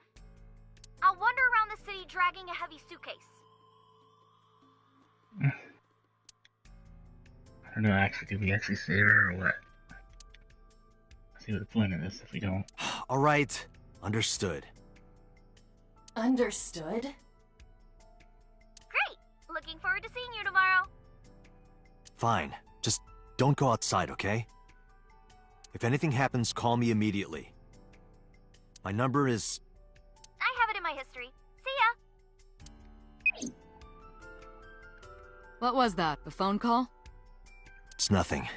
I'll wander around the city dragging a heavy suitcase. I don't know, actually, did we actually save her or what? I see what the point of this if we don't. Alright, understood. Understood? Great! Looking forward to seeing you tomorrow. Fine, just don't go outside, okay? If anything happens, call me immediately. My number is... I have it in my history. See ya! What was that? A phone call? It's nothing.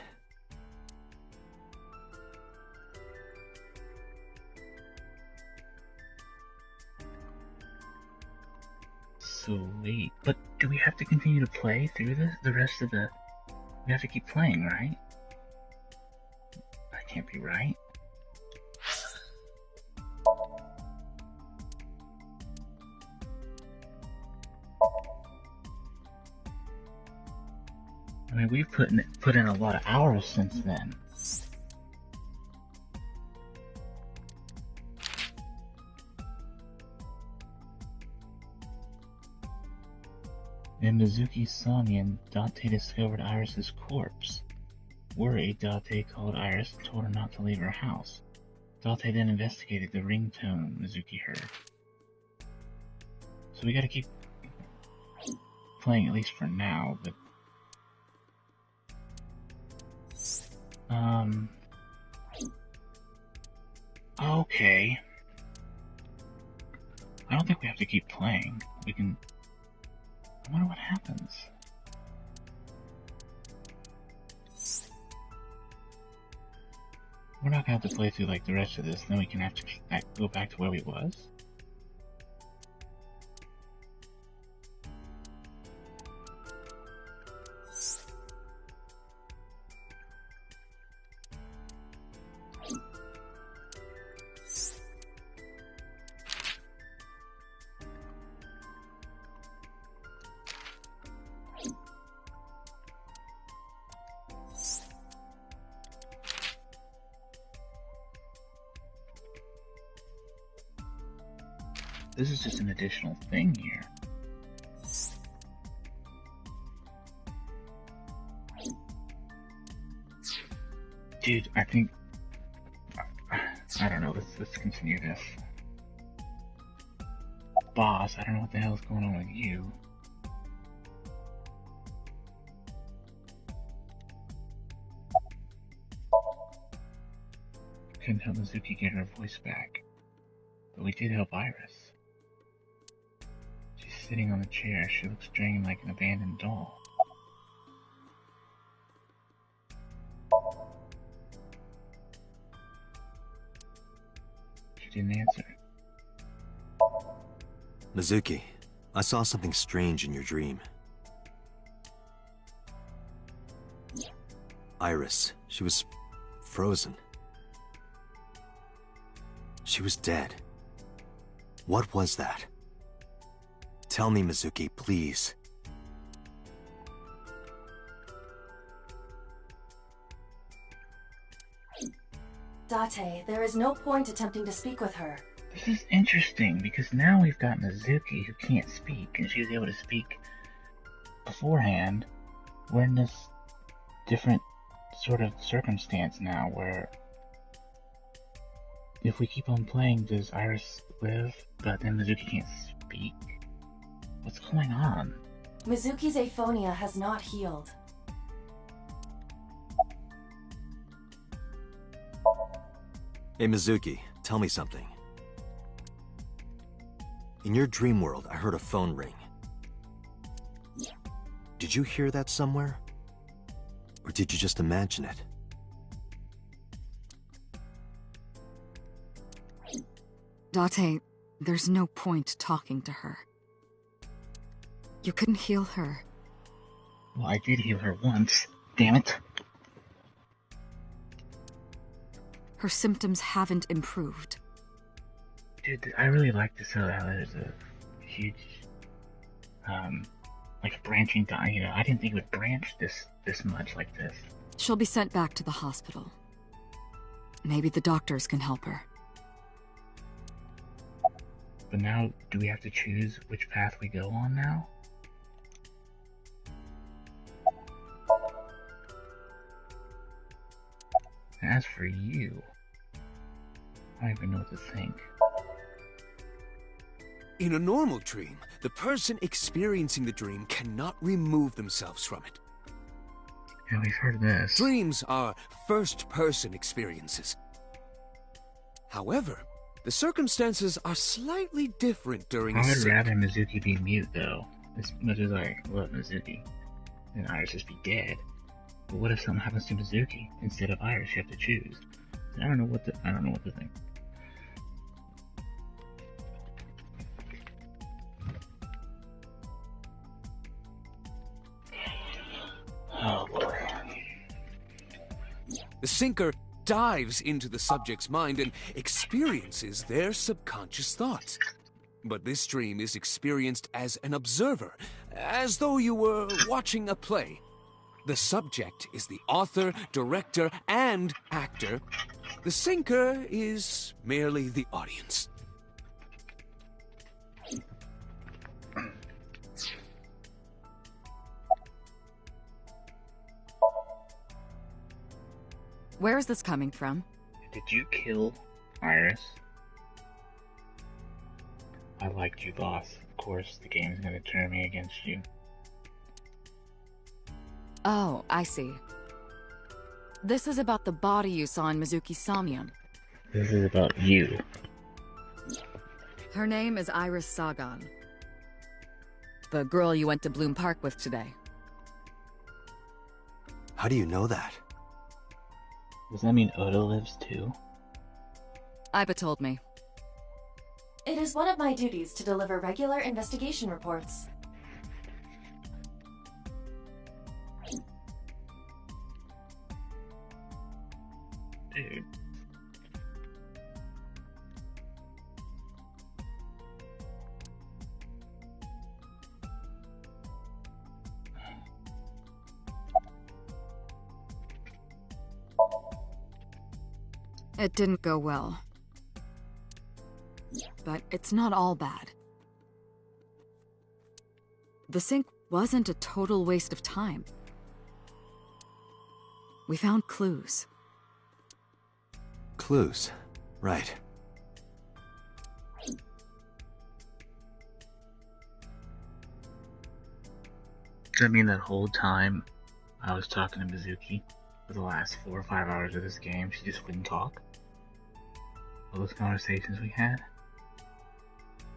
Sweet. But do we have to continue to play through the rest of the... We have to keep playing, right? That can't be right. I mean, we've put in a lot of hours since then. In Mizuki's Somnium, Date discovered Iris's corpse. Worried, Date called Iris and told her not to leave her house. Date then investigated the ringtone Mizuki heard. So we gotta keep playing at least for now, but... Okay. I don't think we have to keep playing. We can... I wonder what happens. We're not gonna have to play through like the rest of this, then we can have to go back to where we was. This is just an additional thing here. Dude, I think... I don't know, let's continue this. Boss, I don't know what the hell's going on with you. Couldn't help Mizuki get her voice back. But we did help Iris. She's sitting on the chair. She looks drained like an abandoned doll. She didn't answer. Mizuki, I saw something strange in your dream. Iris, she was frozen. She was dead. What was that? Tell me, Mizuki, please. Date, there is no point attempting to speak with her. This is interesting, because now we've got Mizuki who can't speak, and she was able to speak beforehand. We're in this different sort of circumstance now, where if we keep on playing, does Iris live, but then Mizuki can't speak? What's going on? Mizuki's aphonia has not healed. Hey, Mizuki, tell me something. In your dream world, I heard a phone ring. Did you hear that somewhere? Or did you just imagine it? Date, there's no point talking to her. You couldn't heal her. Well, I did heal her once. Damn it. Her symptoms haven't improved. Dude, I really like this how there's a huge, like branching down. You know, I didn't think it would branch this much like this. She'll be sent back to the hospital. Maybe the doctors can help her. But now, do we have to choose which path we go on now? As for you, I don't even know what to think. In a normal dream, the person experiencing the dream cannot remove themselves from it. Yeah, we've heard this. Dreams are first-person experiences. However, the circumstances are slightly different during I would sync. rather Mizuki be mute, though. As much as I love Mizuki, and Iris just be dead. But what if something happens to Mizuki instead of Iris? You have to choose. I don't know what to think. Oh boy. The sinker dives into the subject's mind and experiences their subconscious thoughts. But this dream is experienced as an observer, as though you were watching a play. The subject is the author, director, and actor. The sinker is merely the audience. Where is this coming from? Did you kill Iris? I liked you, boss. Of course, the game's gonna turn me against you. Oh, I see. This is about the body you saw in Mizuki's Somnium. This is about you. Her name is Iris Sagan. The girl you went to Bloom Park with today. How do you know that? Does that mean Oda lives too? Iba told me. It is one of my duties to deliver regular investigation reports. Dude. It didn't go well. But it's not all bad. The sink wasn't a total waste of time. We found clues. Clues. Right. Does that mean that whole time I was talking to Mizuki for the last 4 or 5 hours of this game, she just wouldn't talk? All those conversations we had?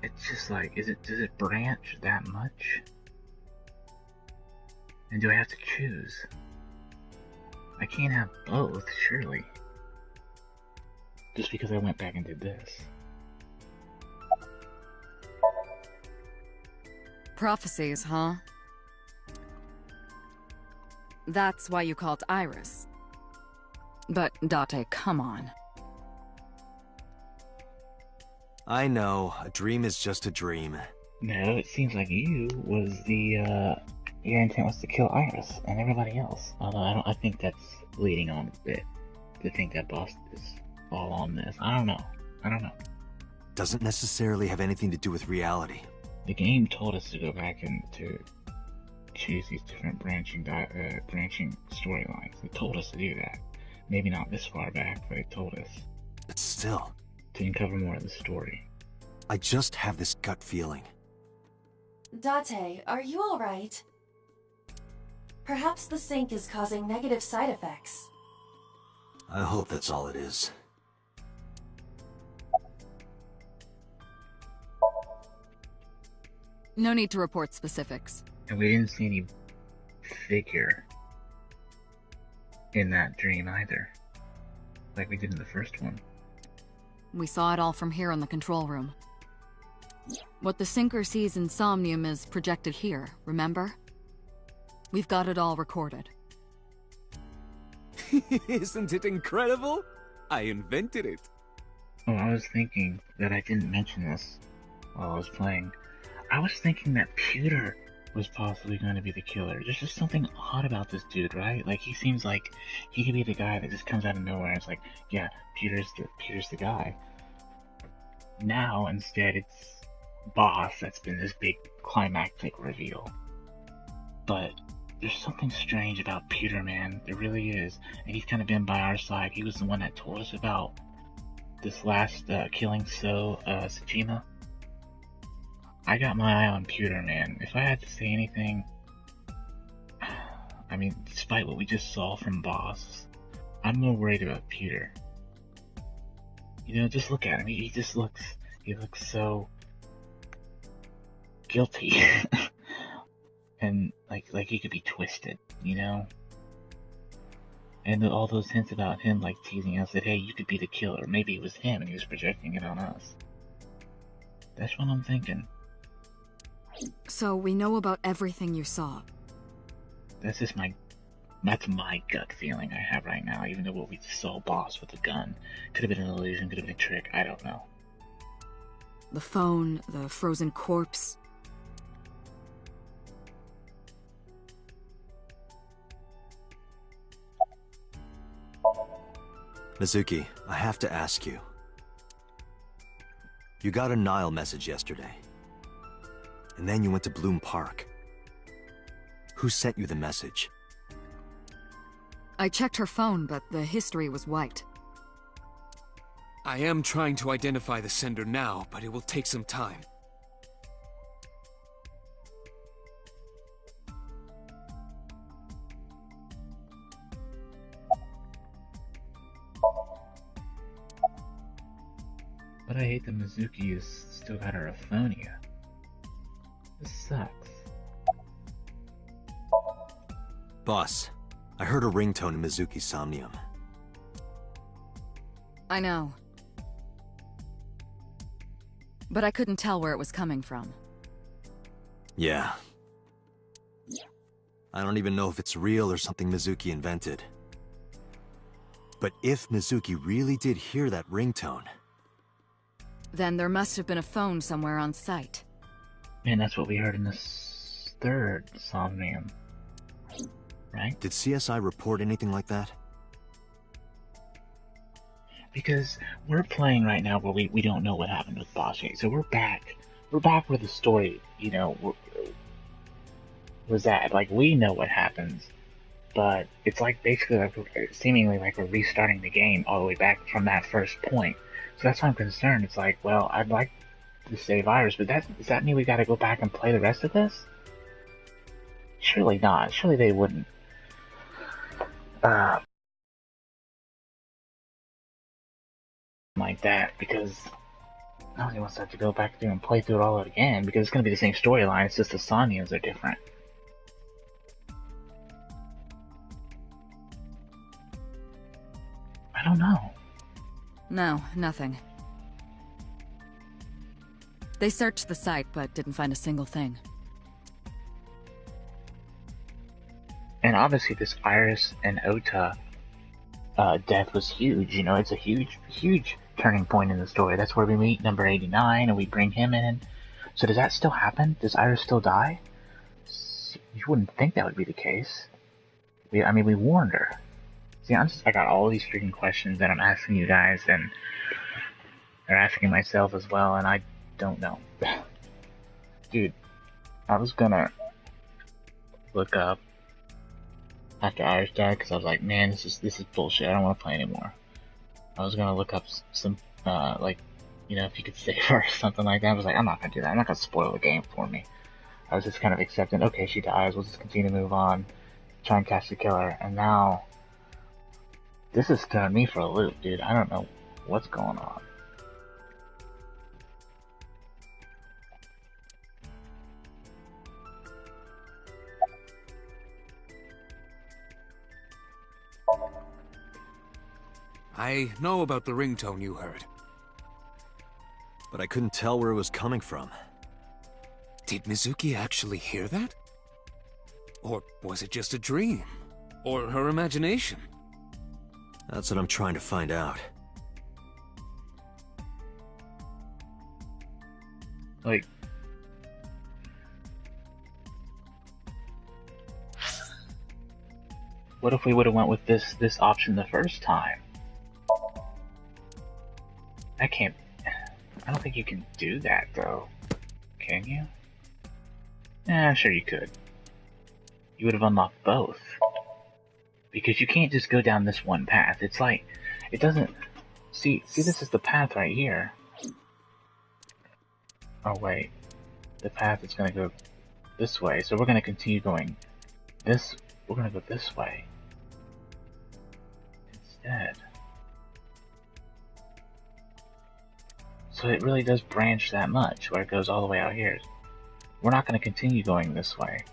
It's just like, does it branch that much? And do I have to choose? I can't have both, surely. Just because I went back and did this. Prophecies, huh? That's why you called Iris. But, Date, come on. I know, a dream is just a dream. No, it seems like you was your intent was to kill Iris and everybody else. Although I think that's leading on a bit to think that boss is all on this. I don't know. Doesn't necessarily have anything to do with reality. The game told us to go back and to choose these different branching storylines. It told us to do that. Maybe not this far back, but it told us. But still, to uncover more of the story. I just have this gut feeling. Date, are you alright? Perhaps the sink is causing negative side effects. I hope that's all it is. No need to report specifics. And we didn't see any figure in that dream either. Like we did in the first one. We saw it all from here in the control room. What the sinker sees in Somnium is projected here, remember? We've got it all recorded. Isn't it incredible? I invented it. Oh, I was thinking that I didn't mention this while I was playing. I was thinking that Pewter was possibly going to be the killer. There's just something odd about this dude, right? Like, he seems like he could be the guy that just comes out of nowhere and it's like, yeah, Pewter's the guy. Now, instead, it's Boss that's been this big climactic reveal. But there's something strange about Pewter, man. There really is. And he's kind of been by our side. He was the one that told us about this last killing Tsushima. I got my eye on Pewter, man. If I had to say anything, I mean, despite what we just saw from Boss, I'm more worried about Pewter. You know, just look at him. He looks so guilty. And like he could be twisted, you know? And all those hints about him like teasing us that, hey, you could be the killer. Maybe it was him and he was projecting it on us. That's what I'm thinking. So we know about everything you saw. That's my gut feeling I have right now, even though what we saw Boss with a gun. Could have been an illusion, could have been a trick, I don't know. The phone, the frozen corpse. Mizuki, I have to ask you. You got a Nile message yesterday. And then you went to Bloom Park. Who sent you the message? I checked her phone, but the history was white. I am trying to identify the sender now, but it will take some time. But I hate that Mizuki has still got her aphonia. This sucks. Boss, I heard a ringtone in Mizuki's Somnium. I know. But I couldn't tell where it was coming from. Yeah. I don't even know if it's real or something Mizuki invented. But if Mizuki really did hear that ringtone... Then there must have been a phone somewhere on site. Man, that's what we heard in this third Somnium. Right? Did CSI report anything like that? Because we're playing right now where we don't know what happened with Bosche. So we're back where the story, you know, was at. Like, we know what happens. But it's like basically like seemingly like we're restarting the game all the way back from that first point. So that's why I'm concerned. It's like, well, I'd like to save Iris, but does that mean we gotta go back and play the rest of this? Surely not. Surely they wouldn't. Like that, because nobody wants to have to go back through and play through it all again, because it's gonna be the same storyline, it's just the Somniums are different. I don't know. No, nothing. They searched the site, but didn't find a single thing. And obviously this Iris and Ota death was huge, you know, it's a huge turning point in the story. That's where we meet number 89 and we bring him in. So does that still happen? Does Iris still die? You wouldn't think that would be the case. We warned her. See, I got all these freaking questions that I'm asking you guys, and they're asking myself as well, and I don't know. Dude, I was gonna look up after Iris died, because I was like, man, this is bullshit, I don't want to play anymore. I was gonna look up some, like, you know, if you could save her or something like that. I was like, I'm not gonna do that, I'm not gonna spoil the game for me. I was just kind of accepting, okay, she dies, we'll just continue to move on, try and catch the killer, and now this is throwing me for a loop, dude. I don't know what's going on. I know about the ringtone you heard. but I couldn't tell where it was coming from. Did Mizuki actually hear that? Or was it just a dream? Or her imagination? That's what I'm trying to find out. Like, what if we would have went with this option the first time? I don't think you can do that though. Can you? Yeah, sure you could. You would have unlocked both. Because you can't just go down this one path. It's like, it doesn't... See, this is the path right here. Oh wait, the path is gonna go this way, so we're gonna continue going we're gonna go this way. Instead. So it really does branch that much, where it goes all the way out here. We're not gonna continue going this way.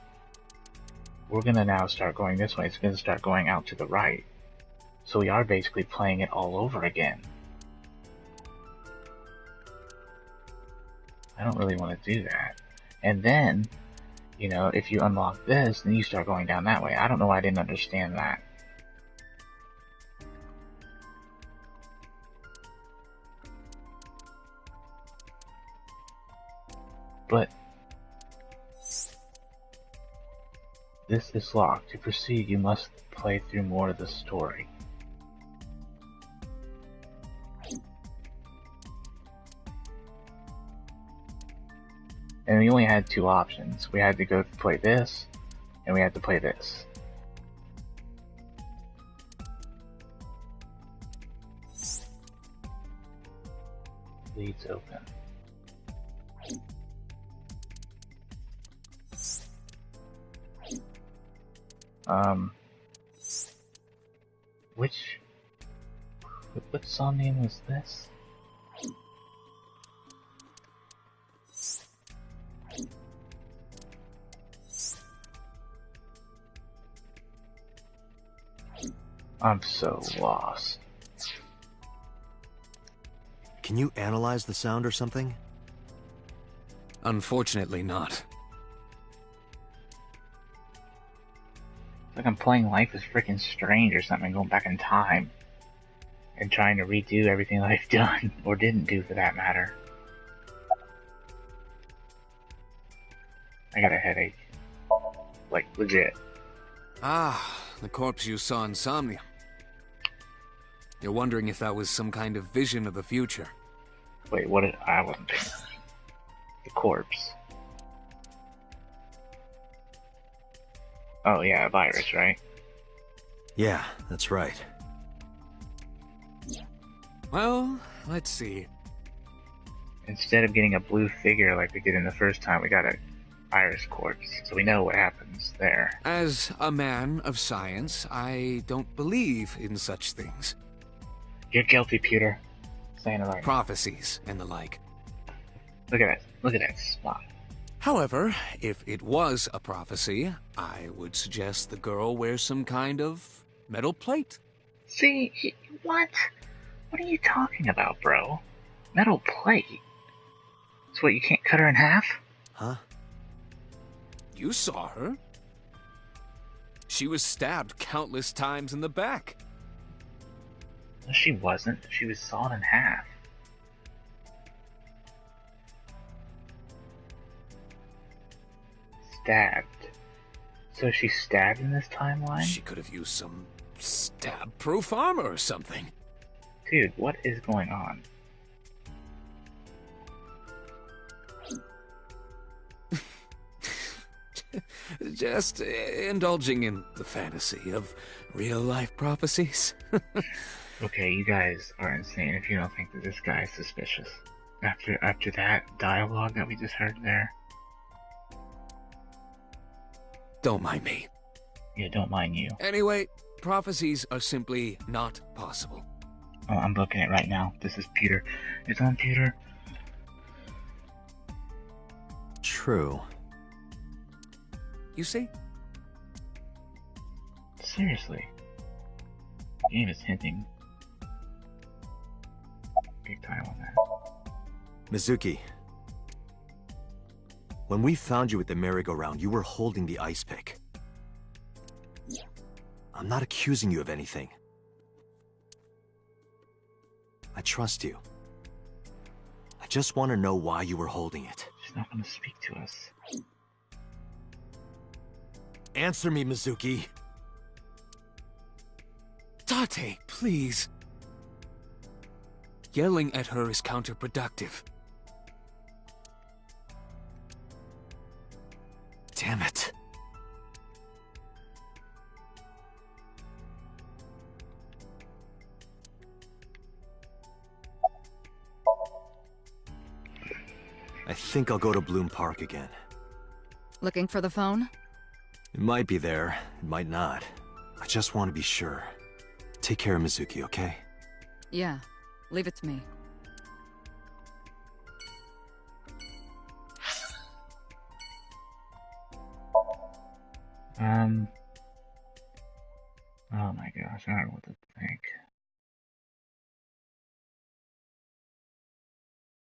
We're gonna now start going this way. It's gonna start going out to the right. So we are basically playing it all over again. I don't really want to do that. And then, you know, if you unlock this, then you start going down that way. I don't know why I didn't understand that. But this is locked. To proceed, you must play through more of the story. And we only had two options. We had to go play this, and we had to play this. Leads open. What Somnium was this? I'm so lost. Can you analyze the sound or something? Unfortunately not. It's like I'm playing Life is Freaking Strange or something, going back in time. And trying to redo everything that I've done, or didn't do for that matter. I got a headache. Like, legit. Ah, the corpse you saw in Somnium. You're wondering if that was some kind of vision of the future. Wait, what did I wasn't thinking. The corpse. Oh yeah, a virus, right? Yeah, that's right. Well, let's see. Instead of getting a blue figure like we did in the first time, we got a iris corpse, so we know what happens there. As a man of science, I don't believe in such things. You're guilty, Peter. Saying it right. Prophecies and the like. Look at that. Look at that spot. However, if it was a prophecy, I would suggest the girl wears some kind of metal plate. See, what? What are you talking about, bro? Metal plate? It's what, you can't cut her in half? Huh? You saw her. She was stabbed countless times in the back. No, she wasn't. She was sawn in half. Stabbed. So she stabbed in this timeline? She could have used some stab-proof armor or something. Dude, what is going on? Just indulging in the fantasy of real-life prophecies. Okay, you guys are insane if you don't think that this guy is suspicious. After that dialogue that we just heard there. Don't mind me. Yeah, don't mind you. Anyway, prophecies are simply not possible. Oh, I'm booking it right now. This is Peter. It's on Peter. True. You see? Seriously. The game is hinting big time on that. Mizuki. When we found you at the merry-go-round, you were holding the ice pick. I'm not accusing you of anything. I trust you. I just want to know why you were holding it. She's not going to speak to us. Answer me, Mizuki. Date, please. Yelling at her is counterproductive. Damn it. I think I'll go to Bloom Park again. Looking for the phone? It might be there, it might not. I just want to be sure. Take care of Mizuki, okay? Yeah, leave it to me. Oh my gosh, I don't know what to think.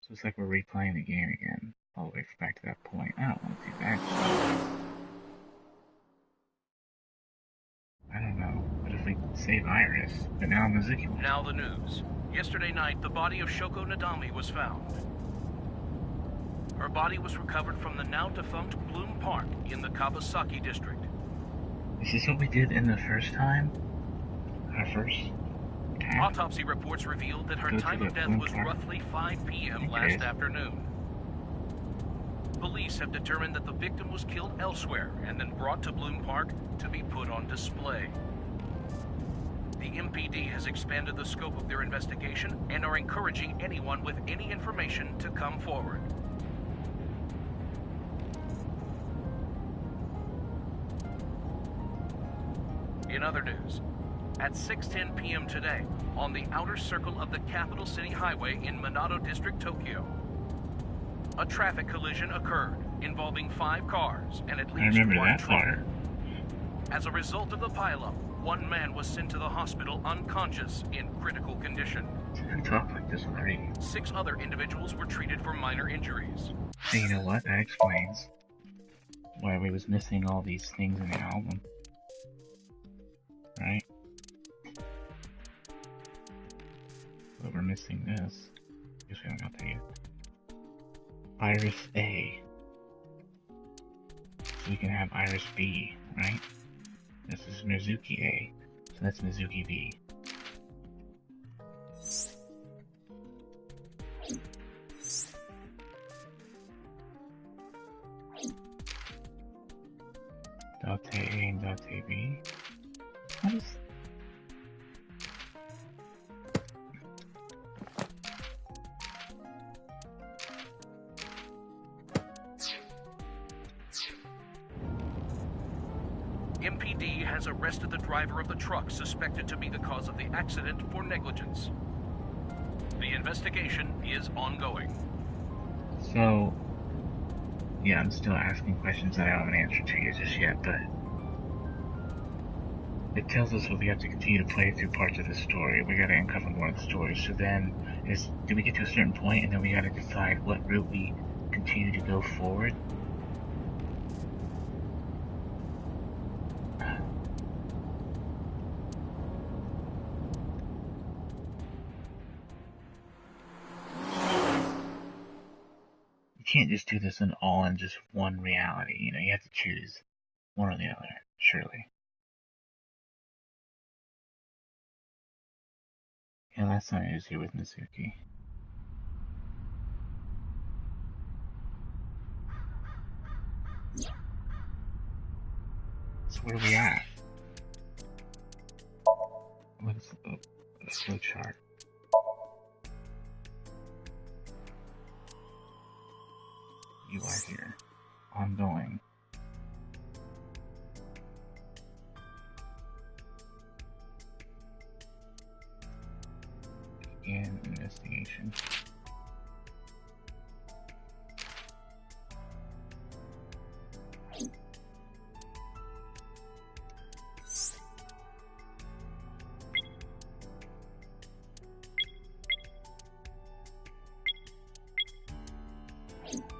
So it's like we're replaying the game again, all the way back to that point. I don't want to do that shit. I don't know, but if we save Iris, but now Mizuki will. Now the news. Yesterday night, the body of Shoko Nadami was found. Her body was recovered from the now-defunct Bloom Park in the Kawasaki district. Is this what we did in the first time? Our first time? Autopsy reports revealed that her time of death was roughly 5 p.m. last afternoon. Police have determined that the victim was killed elsewhere and then brought to Bloom Park to be put on display. The MPD has expanded the scope of their investigation and are encouraging anyone with any information to come forward. In other news, at 6:10 p.m. today, on the outer circle of the Capital City Highway in Minato District, Tokyo, a traffic collision occurred involving 5 cars and at least one truck. As a result of the pileup, one man was sent to the hospital unconscious in critical condition. Who talked like this already? 6 other individuals were treated for minor injuries. And you know what? That explains why we was missing all these things in the album. Right? But we're missing this. Guess we haven't got there yet. Iris A. So we can have Iris B, right? This is Mizuki A. So that's Mizuki B. Date A and Date B. What is... MPD has arrested the driver of the truck suspected to be the cause of the accident for negligence. The investigation is ongoing. So, yeah, I'm still asking questions that I don't have an answer to you just yet, but it tells us that we have to continue to play through parts of the story. We gotta uncover more of the story. So then, do we get to a certain point and then we gotta decide what route we continue to go forward? You can't just do this all in just one reality, you know, you have to choose one or the other, surely. Yeah, that's something to do with Mizuki. So where are we at? What's the flow chart? You are here. Ongoing. Begin investigation.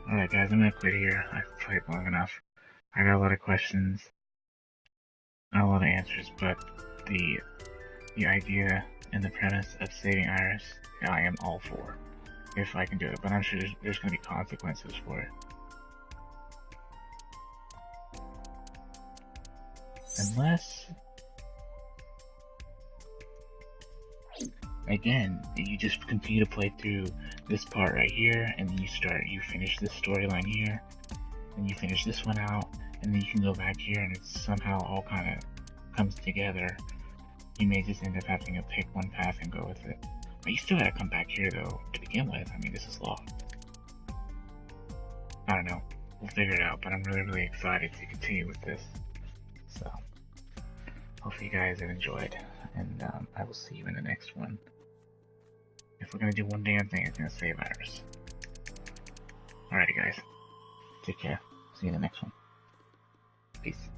Alright guys, I'm gonna quit here. I've played long enough. I got a lot of questions, not a lot of answers, but the idea and the premise of saving Iris, I am all for. If I can do it, but I'm sure there's gonna be consequences for it. Unless, again, you just continue to play through this part right here, and then you finish this storyline here, and you finish this one out, and then you can go back here, and it's somehow all kind of comes together. You may just end up having to pick one path and go with it. But you still gotta come back here, though, to begin with. I mean, this is locked. I don't know. We'll figure it out, but I'm really, really excited to continue with this. So, hopefully you guys have enjoyed, and I will see you in the next one. If we're gonna do one damn thing, it's gonna save Iris. Alrighty, guys. Take care. See you in the next one. Peace.